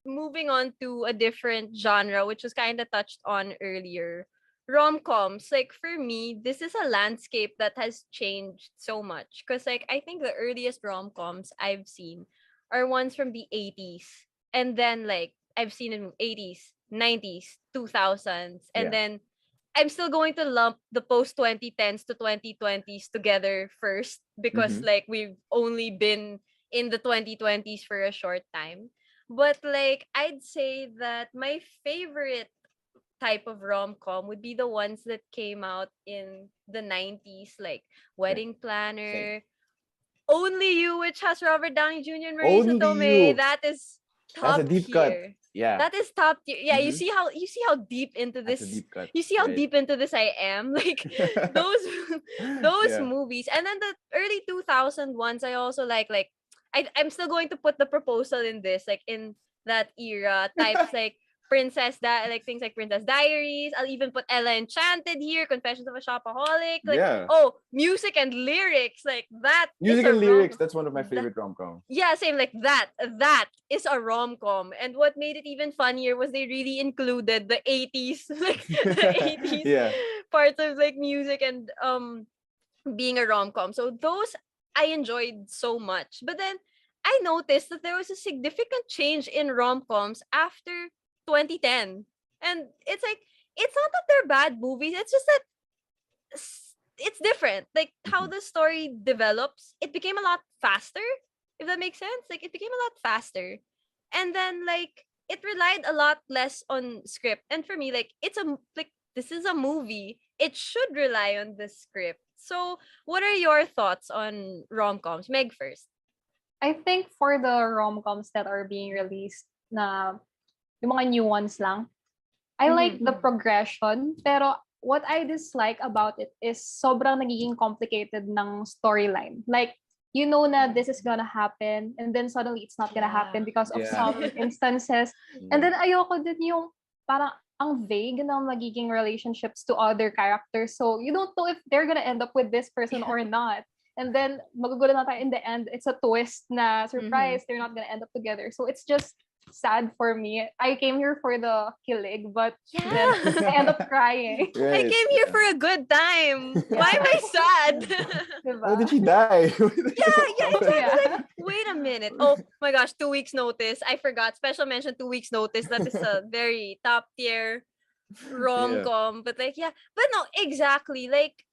Moving on to a different genre, which was kind of touched on earlier. Rom-coms. Like for me, this is a landscape that has changed so much. Because like I think the earliest rom-coms I've seen are ones from the 80s. And then like I've seen in 80s, 90s, 2000s. And Yeah. then I'm still going to lump the post 2010s to 2020s together first because Mhm. like we've only been in the 2020s for a short time. But like I'd say that my favorite type of rom-com would be the ones that came out in the 90s, like Yeah. Wedding Planner, Only You, which has Robert Downey Jr. and Marisa Only Tomei. You. That is That's a top deep cut. tier. Yeah. That is top tier. Yeah, you Mhm. see how deep into That's a this deep cut. you see how Right. deep into this I am. Like those those Yeah. movies. And then the early 2000 ones I also like I'm still going to put the proposal in this, like in that era. Types like like things like Princess Diaries. I'll even put Ella Enchanted here, Confessions of a Shopaholic. Like, Yeah. oh, music and lyrics. Like that is Music a and lyrics. rom That's one of my that, favorite rom-coms. yeah, same like that. That is a rom-com. And what made it even funnier was they really included the 80s, like the 80s Yeah. parts of like music and being a rom-com. So those I enjoyed so much. But then I noticed that there was a significant change in rom-coms after 2010. And it's like it's not that they're bad movies. It's just that it's different. Like how Mhm. the story develops, it became a lot faster, if that makes sense. Like it became a lot faster. And then like it relied a lot less on script. And for me, like like this is a movie. It should rely on the script. So what are your thoughts on rom-coms? Meg first. I think for the rom-coms that are being released na yung mga new ones lang, I like the progression, pero what I dislike about it is sobrang nagiging complicated ng storyline. Like, you know na this is gonna happen, and then suddenly it's not gonna happen because of Yeah. some instances. And then ayoko din yung parang ang vague ng magiging relationships to other characters. So you don't know if they're gonna end up with this person or not. And then magugulo na tayo in the end. It's a twist na surprise. They're not gonna end up together. So it's just sad for me. I came here for the kilig, but then I end up crying. I Right. came here for a good time. Why am I sad? Diba? Oh, did she die? yeah, exactly. Yeah. Like, wait a minute. Oh my gosh, 2 weeks notice. I forgot. Special mention 2 weeks notice. That is a very top tier rom-com. But like, yeah. But no, exactly. Like,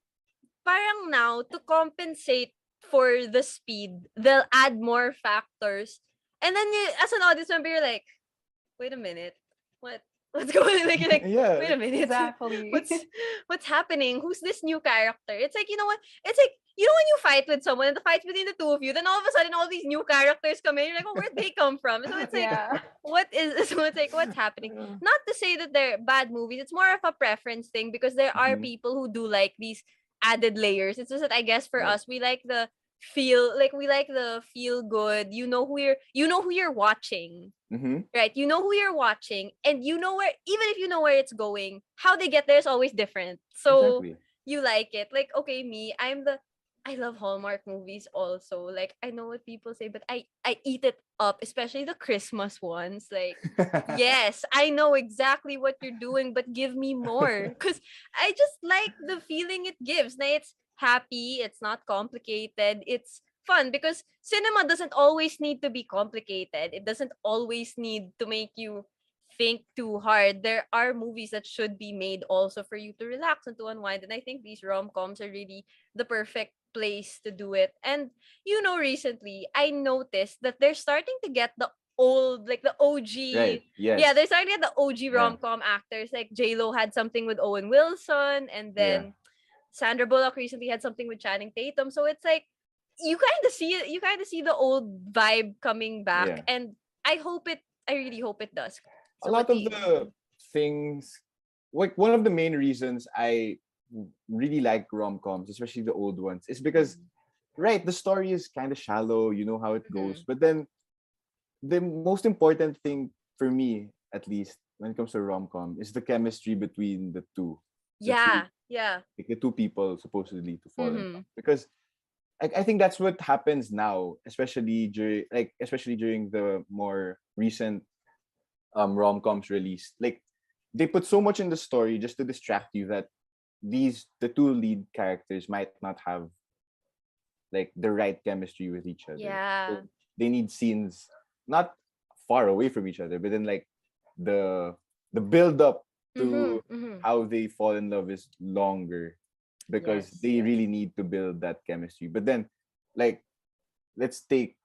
parang now, to compensate for the speed, they'll add more factors. And then you, as an audience member, you're like, wait a minute. What's going on? Like, you're like, Yeah. wait a minute. Exactly. What's happening? Who's this new character? It's like, you know what? It's like, you know when you fight with someone and the fight's between the two of you, then all of a sudden all these new characters come in. You're like, oh, where'd they come from? So it's like, Yeah. so it's like, what's happening? Not to say that they're bad movies. It's more of a preference thing because there are Mhm. people who do like these added layers. It's just that I guess for Right. us, we like the feel good. You know who you're watching. Mhm. Right, you know who you're watching, and you know where, even if you know where it's going, how they get there is always different. So Exactly. you like it. Like, okay, me, I love Hallmark movies also. Like, I know what people say, but I eat it up, especially the Christmas ones. Like, yes, I know exactly what you're doing, but give me more. Because I just like the feeling it gives. Na it's happy, it's not complicated, it's fun because cinema doesn't always need to be complicated. It doesn't always need to make you think too hard. There are movies that should be made also for you to relax and to unwind. And I think these rom-coms are really the perfect place to do it. And recently I noticed that they're starting to get the old, like the OG. Right. Yes. Yeah, they're starting to get the OG Yeah. rom-com actors. Like J-Lo had something with Owen Wilson, and then Sandra Bullock recently had something with Channing Tatum. So it's like you kind of see the old vibe coming back, Yeah. and I really hope it does. A So lot what of do you- the things, like one of the main reasons I really like rom-coms, especially the old ones, is because right, the story is kind of shallow, you know how it goes. But then the most important thing for me, at least when it comes to rom-com, is the chemistry between the two. Yeah, yeah. Like the two people supposedly to fall in love. Because I think that's what happens now, especially during the more recent rom-coms released. Like they put so much in the story just to distract you that the two lead characters might not have like the right chemistry with each other. Yeah. So they need scenes not far away from each other, but then like the build up to how they fall in love is longer because Yes, they yes. really need to build that chemistry. But then like let's take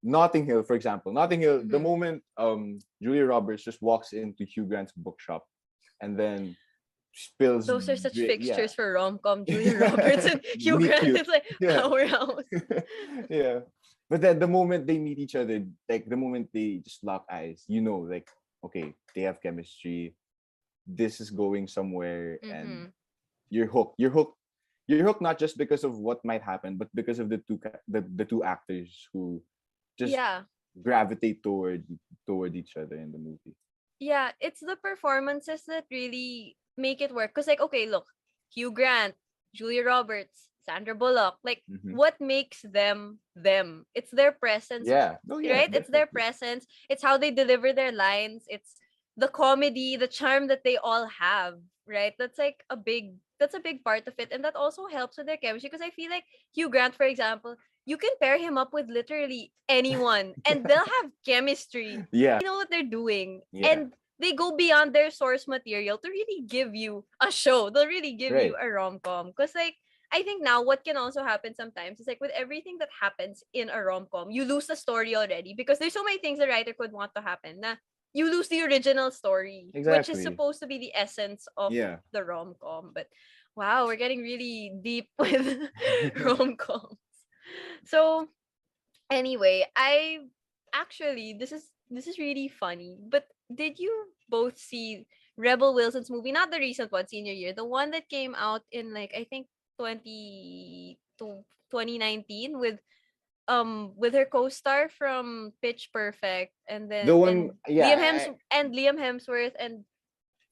Notting Hill, for example. Notting Hill, the moment Julia Roberts just walks into Hugh Grant's bookshop and then spills Those are such yeah. fixtures for rom-com. Julia Roberts and Hugh Meet Grant cute. is like Yeah. powerhouse. Yeah. But then the moment they meet each other, like the moment they just lock eyes, you know, like, okay, they have chemistry. This is going somewhere and you're hooked. You're hooked. You're hooked not just because of what might happen, but because of the two actors who just Yeah. gravitate toward each other in the movie. Yeah, it's the performances that really make it work. Cause like, okay, look, Hugh Grant, Julia Roberts, Sandra Bullock, like what makes them them? It's their presence, Yeah. Oh yeah. right? It's their Definitely. presence. It's how they deliver their lines. It's the comedy, the charm that they all have, right? That's a big part of it. And that also helps with their chemistry. Because I feel like Hugh Grant, for example, you can pair him up with literally anyone and they'll have chemistry. Yeah. They know what they're doing. Yeah. And they go beyond their source material to really give you a show. They'll really give you Right. a rom-com. Because like I think now what can also happen sometimes is like with everything that happens in a rom-com, you lose the story already because there's so many things the writer could want to happen. Na you lose the original story, which is Exactly. supposed to be the essence of Yeah. the rom-com. But wow, we're getting really deep with rom-coms. So anyway, I actually this is really funny. But did you both see Rebel Wilson's movie? Not the recent one, senior year, the one that came out in like I think 2019 with her co-star from Pitch Perfect and then The one, yeah, Liam Hemsworth and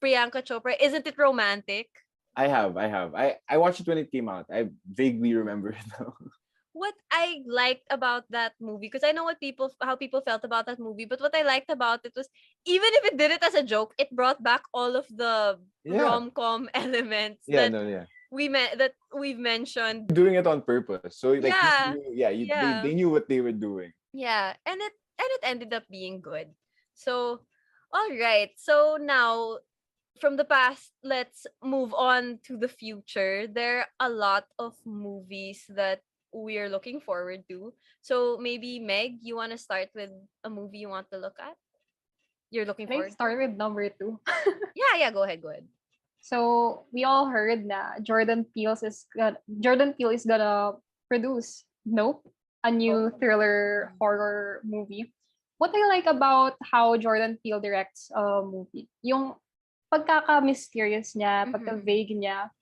Priyanka Chopra. Isn't it romantic? I have. I watched it when it came out. I vaguely remember it now. What I liked about that movie, because I know how people felt about that movie, but what I liked about it was even if it did it as a joke, it brought back all of the Yeah. rom-com elements Yeah, that no, yeah. that we've mentioned. Doing it on purpose. So like Yeah. they knew what they were doing. Yeah, and it ended up being good. So, all right. So now from the past, let's move on to the future. There are a lot of movies that we are looking forward to. So maybe Meg, you want to start with a movie you want to look at? You're looking Can I forward to? start with number 2? Yeah, go ahead. So we all heard na Jordan Peele is gonna produce Nope, a new thriller horror movie. What I like about how Jordan Peele directs a movie, yung pagkaka-mysterious niya, pagka-vague niya,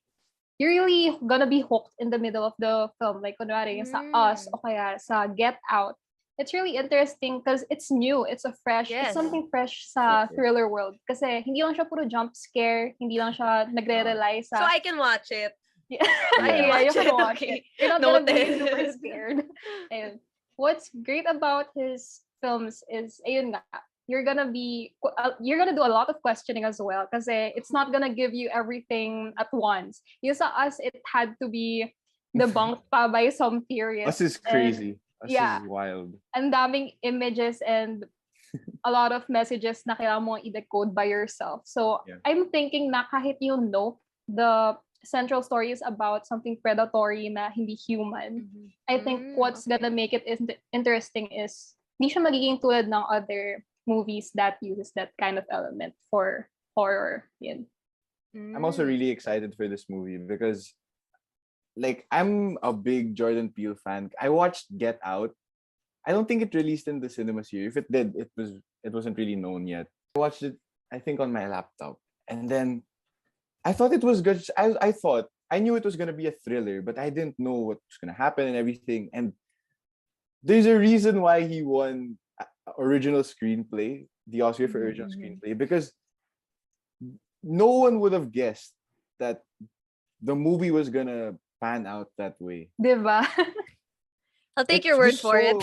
you're really gonna be hooked in the middle of the film. Like, kunwari, sa Us, o kaya sa Get Out. It's really interesting because it's new. It's Yes. it's something fresh sa thriller world. Kasi hindi lang siya puro jump scare, hindi lang siya nagre-rely sa... So I can watch it. Yeah. Yeah. You can watch Okay. it. You're not gonna be Noted. super scared. And what's great about his films is, ayun nga, you're gonna do a lot of questioning as well kasi it's not gonna give you everything at once. Yung sa Us, it had to be debunked pa by some theories. Us is crazy. Us is wild. Ang daming images and a lot of messages na kailangan mo i-decode by yourself. So, I'm thinking na kahit yung Nope, the central story is about something predatory na hindi human. I think what's gonna make it interesting is hindi siya magiging tulad ng other movies that uses that kind of element for horror. Yun. I'm also really excited for this movie because like I'm a big Jordan Peele fan. I watched Get Out. I don't think it released in the cinemas here. If it did, it wasn't really known yet. I watched it, I think, on my laptop. And then I thought it was good. I I knew it was gonna be a thriller, but I didn't know what was gonna happen and everything. And there's a reason why he won original screenplay, the Oscar for original screenplay, because no one would have guessed that the movie was gonna pan out that way. Diba? I'll take It's your word just for it.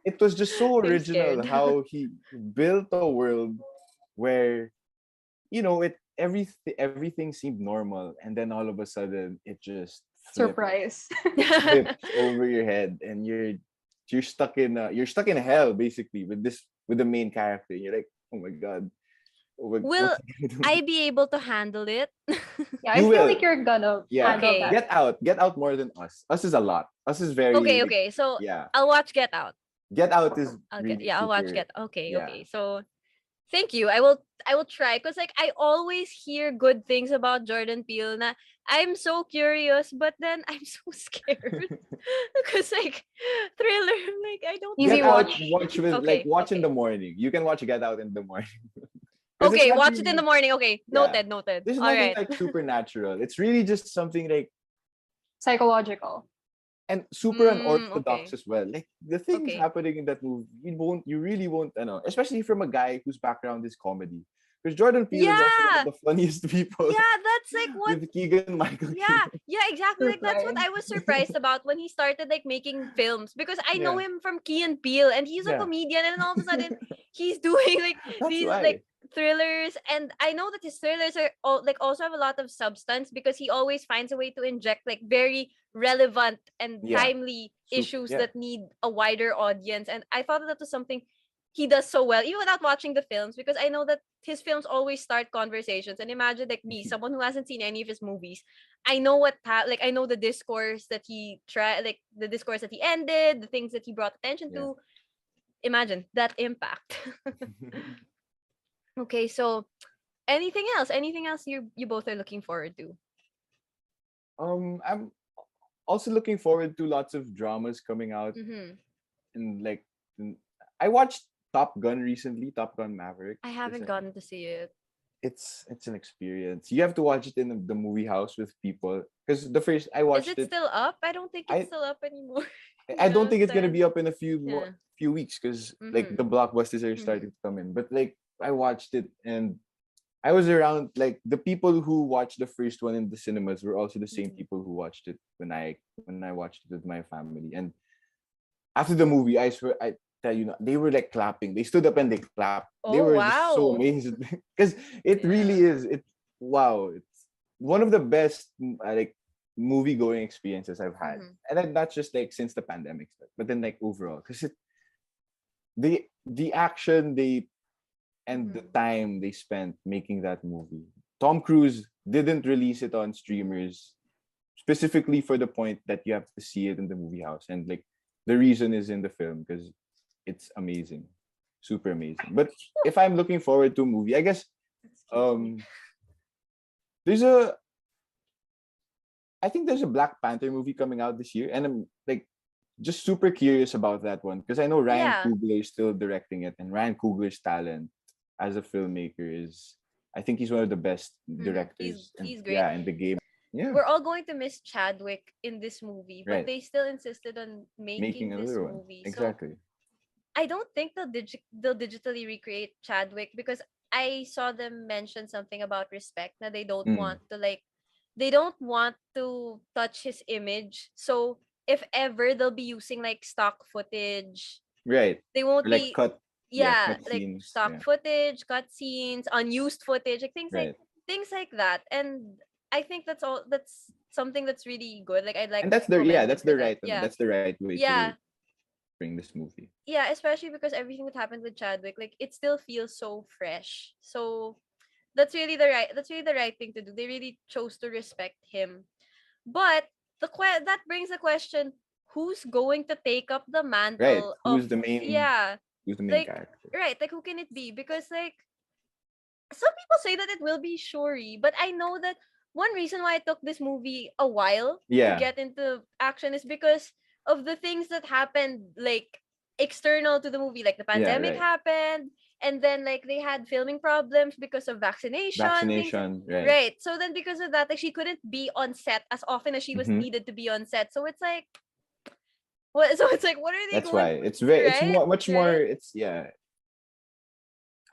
It was just so I'm original scared. how he built a world where, everything seemed normal, and then all of a sudden it just Surprise. flips over your head, and you're stuck in hell basically with the main character. You're like, oh my god, Will what's he gonna do? I be able to handle it? Yeah, I You feel will. like you're gonna Yeah. handle Okay. that. Get out more than us. Us is a lot. Us is very Okay, like, okay. So yeah. I'll watch Get Out. Get out is I'll watch super, Get. Okay, yeah. okay. So thank you. I will try because like I always hear good things about Jordan Peele. Na I'm so curious, but then I'm so scared because like thriller, like I don't Easy Get know. out, watch. watch with Okay, watch in okay. the morning. You can watch Get Out in the morning. 'Cause it's Okay, not watch it in the really- morning. Okay, Yeah. noted. There's All nothing right. like supernatural. It's really just something like, Psychological. and super Okay. unorthodox as well. Like the things Okay. happening in that movie, you really won't, especially from a guy whose background is comedy. Because Jordan Peele is also one Yeah. of the funniest people. Yeah, that's like what. With Keegan Michael Yeah, Key. yeah, exactly. Like that's what Surprise. I was surprised about when he started like making films because I know Yeah. him from Key and Peele and he's a Yeah. comedian and then all of a sudden he's doing like That's these why. like thrillers and I know that his thrillers are all, like also have a lot of substance because he always finds a way to inject like very relevant and Yeah. timely issues Yeah. that need a wider audience and I thought that was something he does so well even without watching the films because I know that his films always start conversations and imagine like me someone who hasn't seen any of his movies I know like I know the discourse that he tried like the discourse that he ended the things that he brought attention Yeah. to imagine that impact. Okay, so anything else you both are looking forward to? I'm also looking forward to lots of dramas coming out, Mm-hmm. and like, I watched Top Gun recently, Top Gun Maverick. I haven't gotten to see it. It's an experience. You have to watch it in the movie house with people, because the first I watched Is it still up? I don't think it's still up anymore. I don't think it's gonna Understand. be up in a few Yeah. few weeks, because like Mhm. the blockbusters are starting to come in. But like I watched it, and I was around, like the people who watched the first one in the cinemas were also the same Mhm. people who watched it when I watched it with my family. And after the movie, I swear, I tell you, they were like clapping. They stood up and they clapped. They Oh, were just so wow. amazed because it really is. Wow, it's one of the best like movie going experiences I've had, Mhm. and then not just like since the pandemic started, but then like overall, because the action and the Mhm. time they spent making that movie. Tom Cruise didn't release it on streamers specifically for the point that you have to see it in the movie house, and like the reason is in the film because it's amazing, super amazing. But if I'm looking forward to a movie, I guess there's a I think there's a Black Panther movie coming out this year, and I'm like just super curious about that one because I know Ryan Yeah. Coogler is still directing it, and Ryan Coogler's talent as a filmmaker is, I think he's one of the best directors. He's great. Yeah, in the game. Yeah, We're all going to miss Chadwick in this movie, but Right. they still insisted on making this another one. movie. Exactly. So I don't think they'll digitally recreate Chadwick because I saw them mention something about respect that they don't Mm. want to they don't want to touch his image. So if ever they'll be using like stock footage, Right. they won't Or like be cut like scenes. stock Yeah. footage, cut scenes, unused footage, like Right. things like that. And I think that's something that's really good. Like I'd like And to that's the commend them that's for the that. right Yeah. that's the right way Yeah. to bring this movie. Yeah, especially because everything that happened with Chadwick, like it still feels so fresh. So that's really the right thing to do. They really chose to respect him. But that brings the question: who's going to take up the Right. mantle Who's of the main yeah, like character? right? Like who can it be? Because like some people say that it will be Shuri, but I know that one reason why it took this movie a while to Yeah. get into action is because of the things that happened like external to the movie, like the Yeah, pandemic right. happened and then like they had filming problems because of vaccination, things. Right. Right. So then because of that, like she couldn't be on set as often as she was Mhm. needed to be on set. So it's like what so it's like what are they That's why going it's very it's right? more much more Right? it's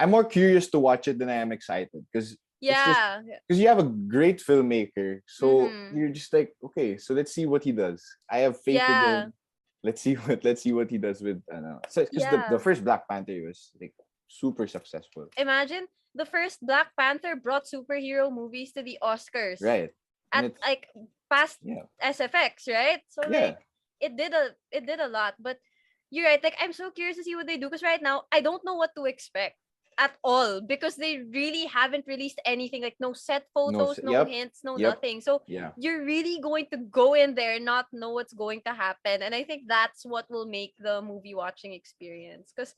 I'm more curious to watch it than I am excited because it's just Yeah. because you have a great filmmaker, so Mhm. you're just like, okay, so let's see what he does. I have faith in Yeah. him. Let's see what he does with I don't know. So because the Yeah. first Black Panther was like super successful, Imagine the first Black Panther brought superhero movies to the Oscars right? And at it's like past yeah, SFX, right? So yeah, like it did a lot, but you're right. Like I'm so curious to see what they do because right now I don't know what to expect at all because they really haven't released anything like no set photos, no yep, hints, no yep, nothing. So yeah, you're really going to go in there and not know what's going to happen, and I think that's what will make the movie watching experience because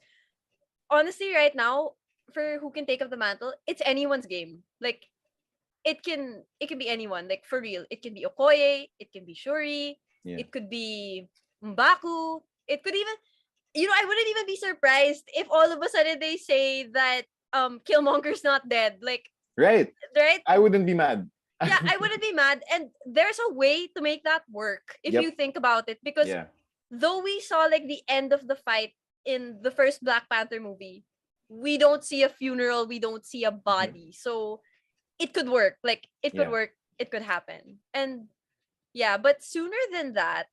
honestly right now for who can take up the mantle it's anyone's game like it can be anyone like for real it can be Okoye, it can be Shuri, yeah, it could be Mbaku, it could even I wouldn't even be surprised if all of a sudden they say that Killmonger's not dead like right. right. I wouldn't be mad. Yeah, I wouldn't be mad and there's a way to make that work if you Yep. think about it because Yeah, though we saw like the end of the fight in the first Black Panther movie, we don't see a funeral, we don't see a body. So it could work. Like it could yeah, work, it could happen. And yeah, but sooner than that,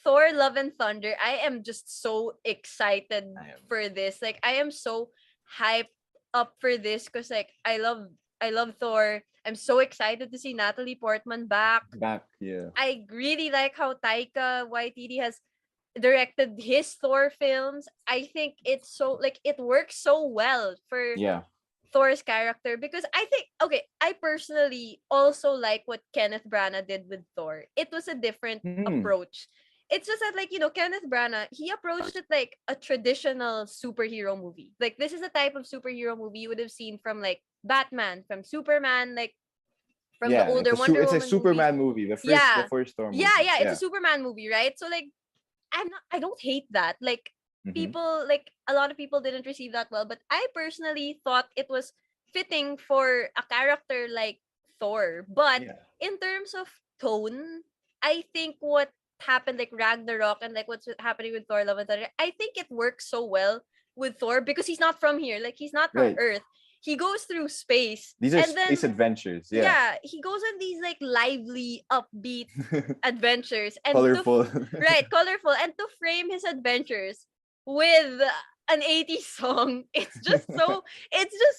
Thor Love and Thunder, I am just so excited I am for this. Like I am so hyped up for this because like I love Thor. I'm so excited to see Natalie Portman back. back. Yeah, I really like how Taika Waititi has directed his Thor films. I think it's so like it works so well for yeah, Thor's character because I think okay, I personally also like what Kenneth Branagh did with Thor. It was a different approach. It's just that like Kenneth Branagh, he approached it like a traditional superhero movie. Like this is the type of superhero movie you would have seen from like Batman, from Superman, like from the yeah. older Wonder It's a Woman movies. Superman movie. The Yeah. first Thor Yeah, movie. yeah, it's a Yeah. Superman movie, right? So like I don't hate that. Like Mhm. people like a lot of people didn't receive that well, but I personally thought it was fitting for a character like Thor. But Yeah. in terms of tone, I think what happened like Ragnarok and like what's happening with Thor Love and Thunder, I think it works so well with Thor because he's not from here. Like he's not from Right. Earth. He goes through space. These are And then space adventures. Yeah. yeah, he goes on these like lively, upbeat adventures and Colorful. right, colorful and to frame his adventures with an 80s song, it's just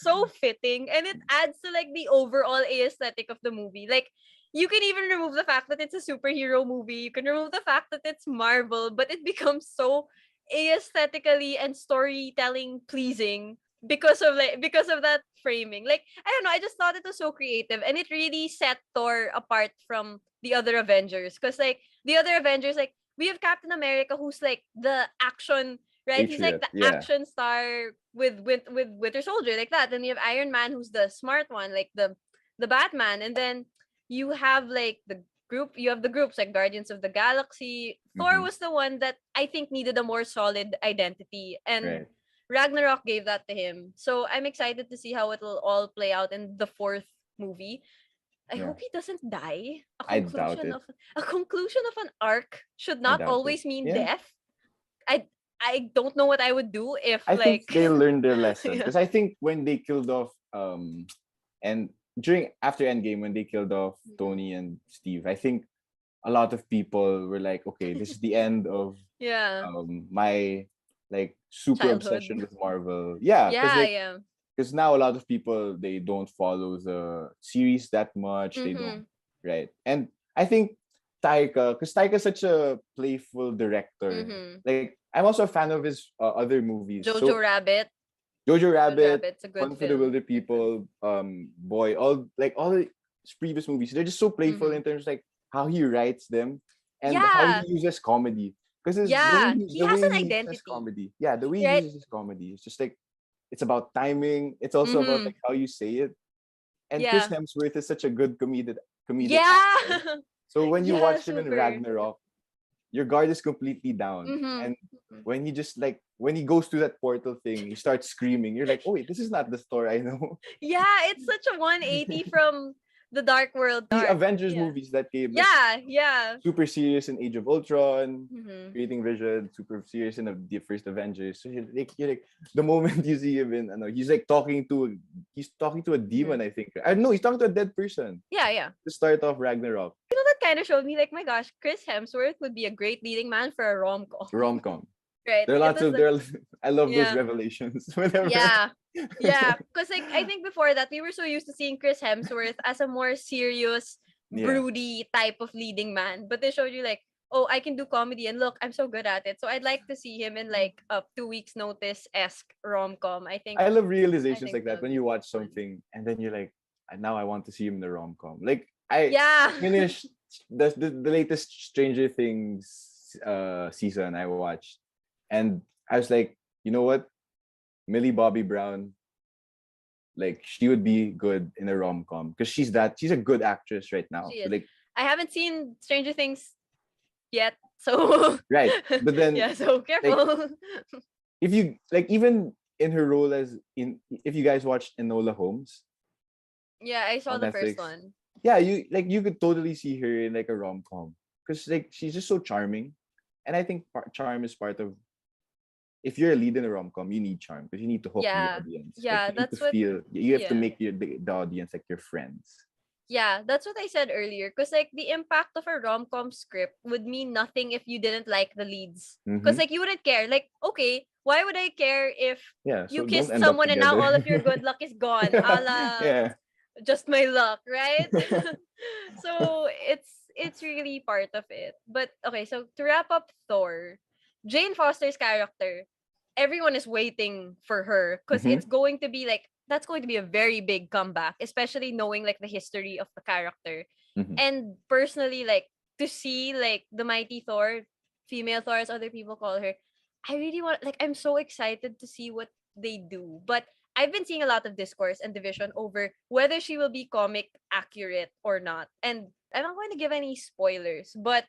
so fitting and it adds to like the overall aesthetic of the movie. Like you can even remove the fact that it's a superhero movie. You can remove the fact that it's Marvel, but it becomes so aesthetically and storytelling pleasing because of that framing. Like I don't know, I just thought it was so creative and it really set Thor apart from the other Avengers because like the other Avengers like we have Captain America who's like the action, right? He's like Patriot, the yeah. action star with Winter Soldier like that. Then you have Iron Man who's the smart one, like the Batman, and then you have like the groups like Guardians of the Galaxy. Thor Mhm. was the one that I think needed a more solid identity and Right. Ragnarok gave that to him. So I'm excited to see how it will all play out in the fourth movie. I Yeah. hope he doesn't die. I doubt it. A conclusion of an arc should I not doubt it. always mean Yeah. death. I don't know what I would do if I think like they learned their lesson yeah. because I think when they killed off and during after Endgame when they killed off Tony and Steve, I think a lot of people were like, okay, this is the end of Yeah. my like super Childhood. obsession with Marvel. Yeah, because Yeah, yeah. because now a lot of people they don't follow the series that much. They Mhm. don't, right? And I think Taika, because Taika is such a playful director. Mhm. Like I'm also a fan of his other movies. Jojo Rabbit. Jojo Rabbit, Rabbit's a good Hunt for the film. Wilder People, Boy, all his previous movies. They're just so playful Mhm. in terms of like how he writes them and how Yeah. he uses comedy. Because Yeah, he the has way an he identity. uses comedy, yeah, the way he Right? uses his comedy, it's just like it's about timing. It's also about Mhm. like how you say it. And Chris Yeah. Hemsworth is such a good comedic Yeah. actor. So when you Yeah, watch him in super. Ragnarok, your guard is completely down. Mhm. And when he just like when he goes to that portal thing, he starts screaming. You're like, oh wait, this is not the Thor I know. Yeah, it's such a 180 from the Dark World. The Avengers Yeah. movies that came like, Yeah. super serious in Age of Ultron, Mhm. creating Vision, super serious in the first Avengers. So you're like the moment you see him in, he's like talking to a demon, I think. I know he's talking to a dead person Yeah. to start off Ragnarok. You know, that kind of showed me like, my gosh, Chris Hemsworth would be a great leading man for a rom-com. Rom-com. Right. There are lots of I love those Yeah. revelations. Whenever. Yeah. Because like I think before that we were so used to seeing Chris Hemsworth as a more serious, broody type of leading man. But they showed you like, oh, I can do comedy and look, I'm so good at it. So I'd like to see him in like a 2 weeks notice-esque rom-com. I think I love realizations think like that that when would you be watch fun. something and then you're like, now I want to see him in the rom-com. Like I Yeah. finished the latest Stranger Things season I watched, and I was like, you know what, Millie Bobby Brown, like she would be good in a rom-com because she's a good actress right now. She So, is. like I haven't seen Stranger Things yet. So right, but then yeah, so careful. if you like, even in her role if you guys watched Enola Holmes Yeah, I saw on the first Netflix, one. yeah, you could totally see her in like a rom-com because like she's just so charming, and I think charm is part of, if you're a lead in a rom-com, you need charm because you need to hook the Yeah. audience. Yeah, Like, that's what you have to yeah. make the audience like your friends. Yeah, that's what I said earlier. Because like the impact of a rom-com script would mean nothing if you didn't like the leads. Because Mhm. like you wouldn't care. Like, okay, why would I care if Yeah, you so don't kissed end up someone and now together. all of your good luck is gone? A la Yeah. just my luck, right? So it's really part of it. But okay, so to wrap up Thor, Jane Foster's character, everyone is waiting for her because Mhm. it's going to be like that's going to be a very big comeback, especially knowing like the history of the character. Mhm. And personally, like to see like the mighty Thor, female Thor as other people call her, I really want like I'm so excited to see what they do. But I've been seeing a lot of discourse and division over whether she will be comic accurate or not. And I'm not going to give any spoilers, but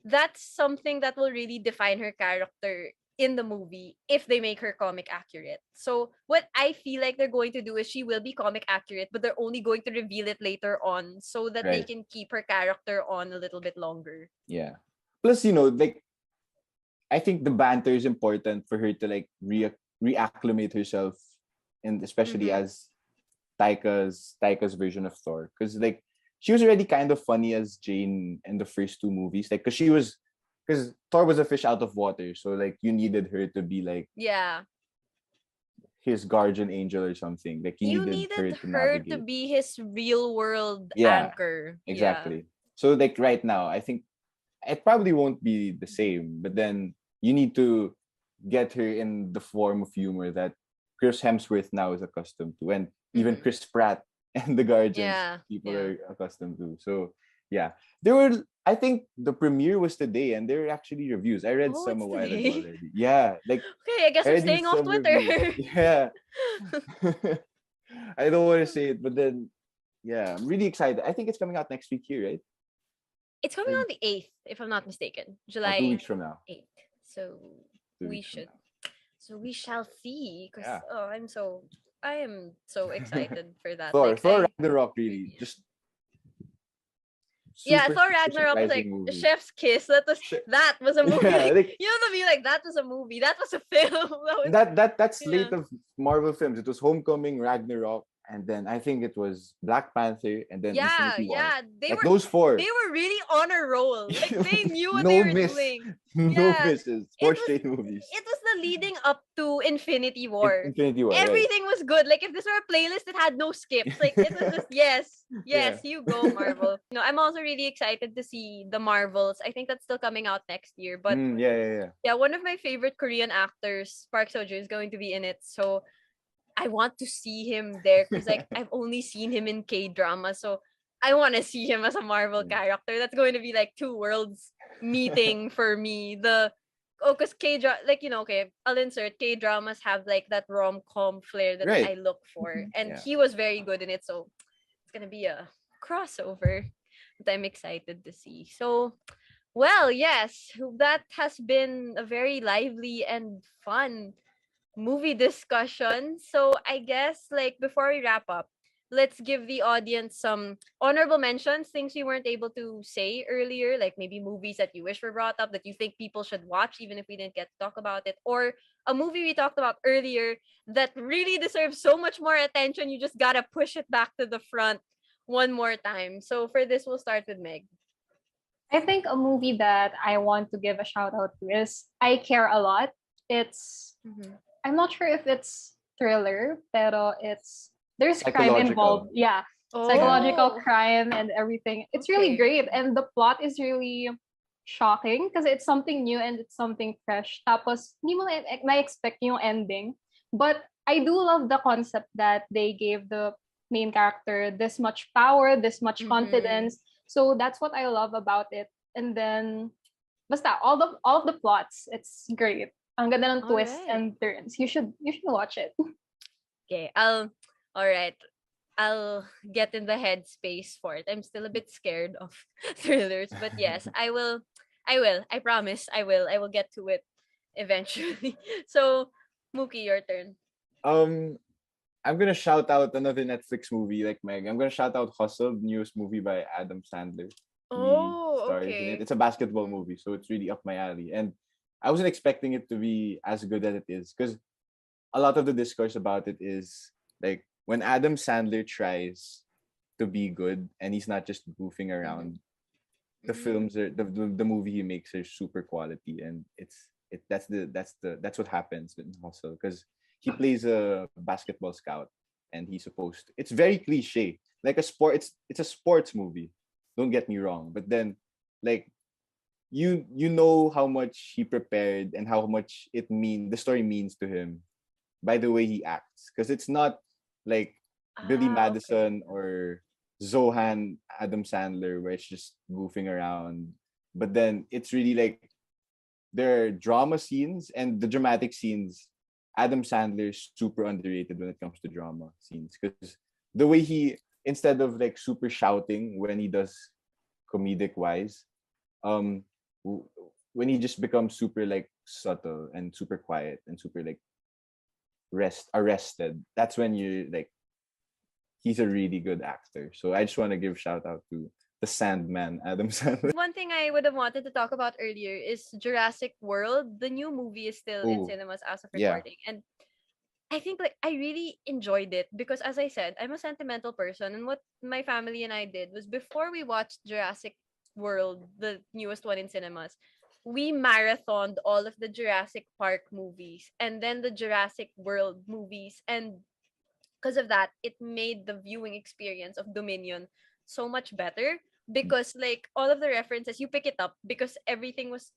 that's something that will really define her character in the movie if they make her comic accurate. So what I feel like they're going to do is she will be comic accurate, but they're only going to reveal it later on so that they Right. can keep her character on a little bit longer. Yeah. Plus, like I think the banter is important for her to like reacclimate herself, and especially Mhm. as Taika's version of Thor, because like she was already kind of funny as Jane in the first two movies, like because Thor was a fish out of water, so like you needed her to be like Yeah. his guardian angel or something, like You needed her needed to her to navigate. be his real world Yeah, anchor. Yeah. exactly. So like right now, I think it probably won't be the same, but then you need to get her in the form of humor that Chris Hemsworth now is accustomed to, and even Mhm. Chris Pratt and the Guardians Yeah. people Yeah. are accustomed to. So yeah, I think the premiere was today, and there were actually reviews. I read Oh, some it's a while ago today. already. Yeah, like Okay, I guess I I'm read staying off some Twitter. reviews. Yeah. I don't want to say it, but then yeah, I'm really excited. I think it's coming out next week here, right? It's coming on the 8th, if I'm not mistaken. Or July 2 weeks from now. 8th. So 2 we weeks from should. now. So we shall see. Because Yeah. I am so excited for that. Thor, Like Thor I Ragnarok, really, really am. just Yeah, super, Thor super Ragnarok was like surprising movie. Chef's Kiss. That was a movie. Yeah, Like, like you know the view, like that was a movie. That was a film. That was that slate yeah. of Marvel films. It was Homecoming, Ragnarok, and then I think it was Black Panther, and then Infinity War. Yeah. They Like were those four. they were really on a roll. Like they knew what No they were miss. doing. No Yeah. misses. Four straight movies. It was the leading up to Infinity War. Infinity War, right? Everything was good. Like if this were a playlist, it had no skips. Like it was just yes, Yeah. you go Marvel. I'm also really excited to see the Marvels. I think that's still coming out next year. But Yeah. one of my favorite Korean actors, Park Seo-joon, is going to be in it. So I want to see him there because like I've only seen him in K-drama. So I want to see him as a Marvel character. That's going to be like two worlds meeting for me. Because okay, I'll insert K-dramas have like that rom-com flair that Right. I look for. And Yeah. he was very good in it. So it's going to be a crossover that I'm excited to see. So Well, yes, that has been a very lively and fun movie discussion. So I guess like before we wrap up, let's give the audience some honorable mentions, things we weren't able to say earlier, like maybe movies that you wish were brought up that you think people should watch even if we didn't get to talk about it, or a movie we talked about earlier that really deserves so much more attention. You just gotta push it back to the front one more time. So for this, we'll start with Meg. I think a movie that I want to give a shout out to is I Care a Lot. It's Mhm. I'm not sure if it's thriller, pero there's crime Psychological. involved. Yeah, Yeah. psychological Oh, crime and everything. It's really okay. great, and the plot is really shocking because it's something new and it's something fresh. Tapos hindi mo na-expect yung ending. But I do love the concept that they gave the main character this much power, this much Mhm. confidence. So that's what I love about it. And then basta all of the plots, it's great. Ang ganda ng All twists right. and turns. You should watch it. Okay. All right. I'll get in the headspace for it. I'm still a bit scared of thrillers, but yes, I will. I will. I promise. I will. I will get to it eventually. So, Mookie, your turn. Um, I'm gonna shout out another Netflix movie like Meg. I'm gonna shout out Hustle, the newest movie by Adam Sandler. He Oh, stars in it. okay. It's a basketball movie, so it's really up my alley. And I wasn't expecting it to be as good as it is because a lot of the discourse about it is like when Adam Sandler tries to be good and he's not just goofing Mm-hmm. around, the Mm-hmm. films are the movie he makes are super quality, and that's what happens with Hustle because he plays a basketball scout and he's supposed to, it's very cliche like a sport, it's a sports movie, don't get me wrong, but then like you know how much he prepared and how much the story means to him by the way he acts, because it's not like Billy Ah, okay. Madison or Zohan Adam Sandler where it's just goofing around, but then it's really like there are drama scenes and the dramatic scenes. Adam Sandler is super underrated when it comes to drama scenes because the way he, instead of like super shouting when he does comedic wise, um w- when he just becomes super like subtle and super quiet and super like arrested, that's when you like he's a really good actor. So I just want to give shout out to the Sandman, Adam Sandler. One thing I would have wanted to talk about earlier is Jurassic World. The new movie is still in Oh, cinemas as of yeah. recording, and I think like I really enjoyed it because as I said, I'm a sentimental person, and what my family and I did was before we watched Jurassic World, the newest one in cinemas, we marathoned all of the Jurassic Park movies and then the Jurassic World movies, and because of that, it made the viewing experience of Dominion so much better because like all of the references you pick it up because everything was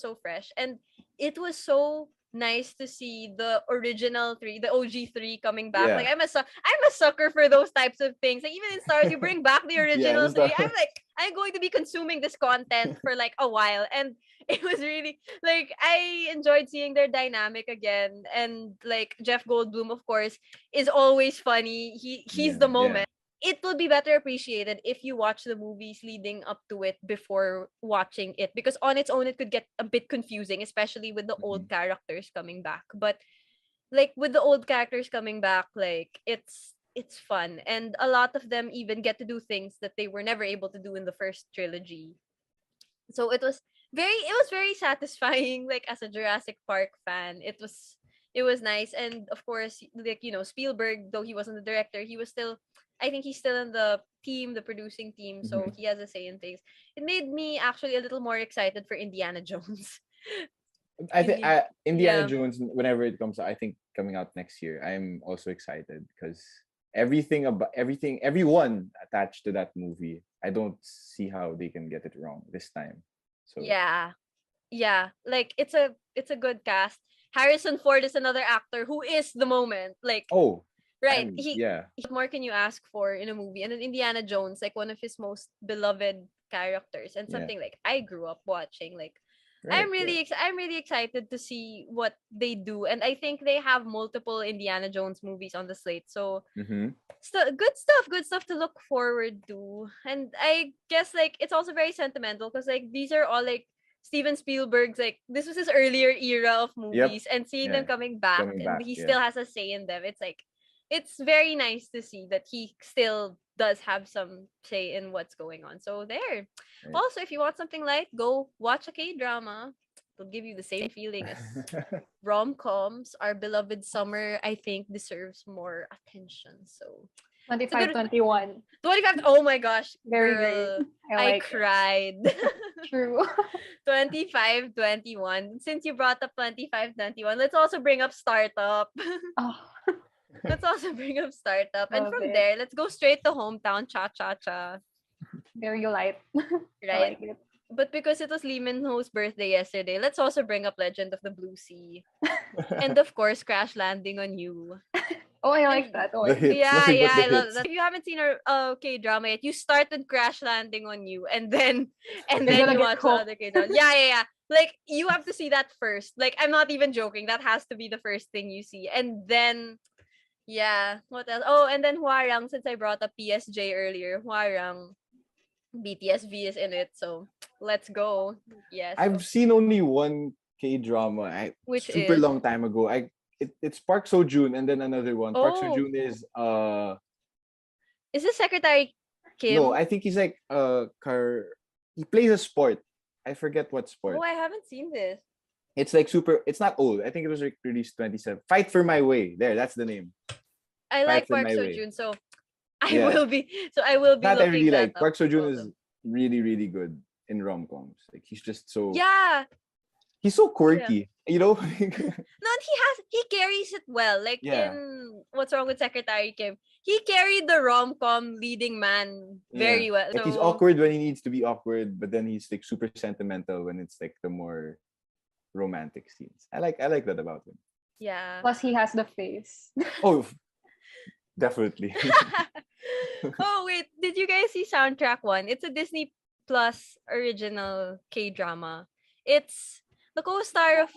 so fresh, and it was so nice to see the original three, the OG3 coming back. Like Yeah. I'm a sucker for those types of things. Like even in Stars, you bring back the Yeah, original that's three. the I'm going to be consuming this content for like a while, and it was really like I enjoyed seeing their dynamic again, and like Jeff Goldblum, of course, is always funny. He's yeah, the yeah. moment. It will be better appreciated if you watch the movies leading up to it before watching it because on its own it could get a bit confusing, especially with the old Mhm. characters coming back. But like with the old characters coming back, like it's fun, and a lot of them even get to do things that they were never able to do in the first trilogy. So it was very satisfying like as a Jurassic Park fan. It was nice, and of course like Spielberg, though he wasn't the director, he was still, I think he's still in the team, the producing team, so Mhm. he has a say in things. It made me actually a little more excited for Indiana Jones. I think Indi- Indiana yeah. Jones, whenever it comes out, I think coming out next year, I'm also excited because everyone attached to that movie, I don't see how they can get it wrong this time. So Yeah. Yeah, like it's a good cast. Harrison Ford is another actor who is the moment. Like oh, right, I'm yeah. what more can you ask for in a movie? And then Indiana Jones, like one of his most beloved characters, and Yeah. something like I grew up watching. Like I'm really excited to see what they do, and I think they have multiple Indiana Jones movies on the slate. So Mm-hmm. good stuff to look forward to. And I guess like it's also very sentimental because like these are all like Steven Spielberg's, like this was his earlier era of Yep. movies, and seeing them Yeah. coming back Coming and back. he Yeah. still has a say in them. It's like it's very nice to see that he still does have some say in what's going on. So there. Right. Also, if you want something light, go watch a K-drama. It'll give you the same feeling as rom-coms. Our beloved summer, I think, deserves more attention. So 25, 21. 25. Oh my gosh, Very girl, great. I I like it. cried. True. 25, 21. Since you brought up 25, 21, let's also bring up startup. Oh, Let's also bring up startup. And Love from it. there, let's go straight to hometown cha cha cha. very light. I Right? like it. But because it was Lee Min Ho's birthday yesterday, let's also bring up Legend of the Blue Sea. And of course, Crash Landing on You. Oh, I like that. Oh, The hits. Yeah, Nothing but yeah, the I love hits. that. If you haven't seen our K-drama yet, you start with Crash Landing on You, and then You're gonna you get watch the hooked. other K-drama. Yeah. Like you have to see that first. Like I'm not even joking. That has to be the first thing you see, and then yeah, what else? Oh, and then Hwarang. Since I brought up PSJ earlier, Hwarang BTSV is in it, so let's go. Yes. I've seen only one K-drama. Which super is? long time ago. It's Park Seo Joon and then another one. Park Seo Oh. Joon is Is this Secretary Kim? no, I think he's like he plays a sport. I forget what sport. Oh, I haven't seen this. It's like super. It's not old. I think it was like released 27. Fight for My Way. There, that's the name. I like Fight for Park My Seo Way. Joon, so I Yeah. will be. So I will be That I looking really that like. up Park Seo Joon is also. really, really good in rom-coms. Like he's just so Yeah. he's so quirky. You know? No, and he carries it well. Like Yeah. in What's Wrong with Secretary Kim, he carried the rom-com leading man very Yeah. well. Like he's So, awkward when he needs to be awkward, but then he's like super sentimental when it's like the more romantic scenes. I like that about him. yeah. Plus, he has the face. Oh, definitely. Oh wait, did you guys see Soundtrack One? It's a Disney Plus original K-drama. It's the co-star of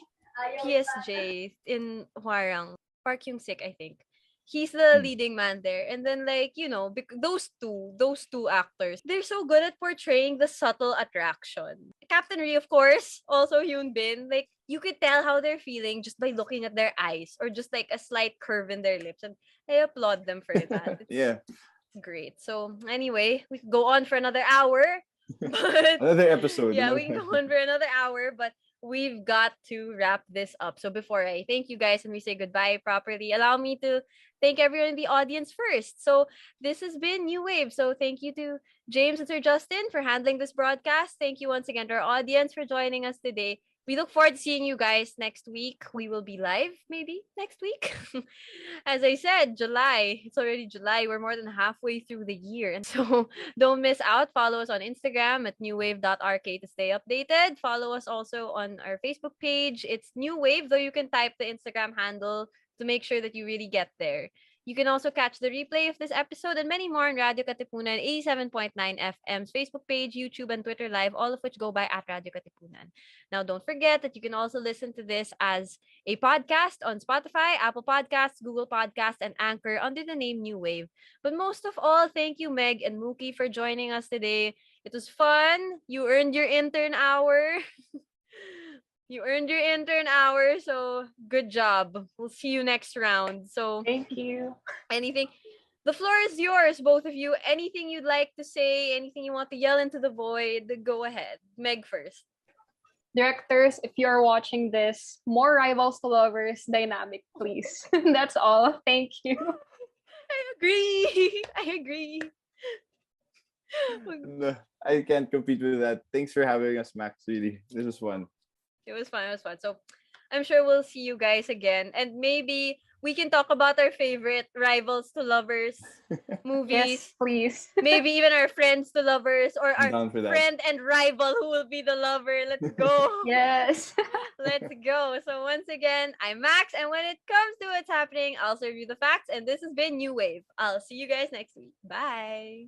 PSJ in Hwarang, Park Hyung-sik, I think. He's the leading man there. And then like, those two actors, they're so good at portraying the subtle attraction. Captain Ri, of course, also Hyun Bin, like you could tell how they're feeling just by looking at their eyes or just like a slight curve in their lips. And I applaud them for that. It's Yeah. great. So anyway, we could go on for another hour. But Another episode. yeah, we can go on for another hour, but we've got to wrap this up. So before I thank you guys and we say goodbye properly, allow me to thank everyone in the audience first. So this has been New Wave. So thank you to James and Sir Justin for handling this broadcast. Thank you once again to our audience for joining us today. We look forward to seeing you guys next week. We will be live maybe next week. As I said, July. It's already July. We're more than halfway through the year. And so don't miss out. Follow us on Instagram at newwave.rk to stay updated. Follow us also on our Facebook page. It's New Wave, though you can type the Instagram handle to make sure that you really get there. You can also catch the replay of this episode and many more on Radio Katipunan 87.9 FM's Facebook page, YouTube, and Twitter Live, all of which go by at Radio Katipunan. Now, don't forget that you can also listen to this as a podcast on Spotify, Apple Podcasts, Google Podcasts, and Anchor under the name New Wave. But most of all, thank you, Meg and Mookie, for joining us today. It was fun. You earned your intern hour. You earned your intern hour, so good job. We'll see you next round. So Thank you. anything, the floor is yours, both of you. Anything you'd like to say, anything you want to yell into the void, go ahead. Meg first. Directors, if you're watching this, more rivals to lovers dynamic, please. That's all. Thank you. I agree. I agree. No, I can't compete with that. Thanks for having us, Max. Really, this was fun. It was fun. It was fun. So I'm sure we'll see you guys again. And maybe we can talk about our favorite rivals to lovers movies. Yes, please. Maybe even our friends to lovers or I'm our down for that. friend and rival who will be the lover. Let's go. Yes. Let's go. So once again, I'm Max. And when it comes to what's happening, I'll serve you the facts. And this has been New Wave. I'll see you guys next week. Bye.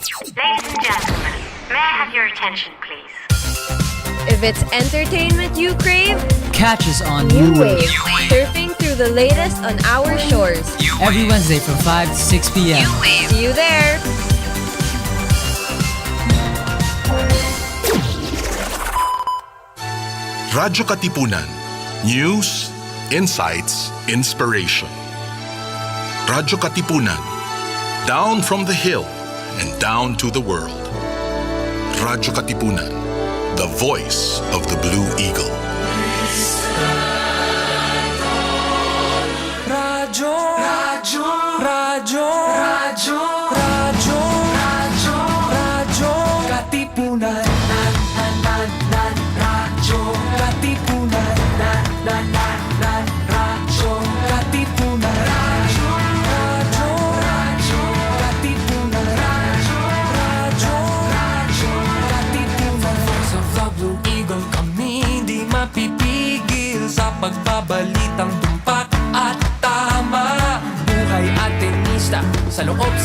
Ladies and gentlemen, may I have your attention, please? If it's entertainment you crave, Catch us on New Wave. surfing through the latest on our shores. Every Wednesday from 5 to 6 p.m. See you there! Radyo Katipunan. News, insights, inspiration. Radyo Katipunan. Down from the hill and down to the world. Radyo Katipunan. The voice of the Blue Eagle. Radyo, radyo, radyo, radyo, radyo, radyo, radyo, Katipunan. Radyo, Katipunan. Radyo, Katipunan. Radyo, radyo, radyo, Katipunan. Radyo, radyo, Katipunan. Voice of the Blue Eagle, kami di mapipigil sa pagbabalitang tumpak at tama. Buhay at tenista sa loob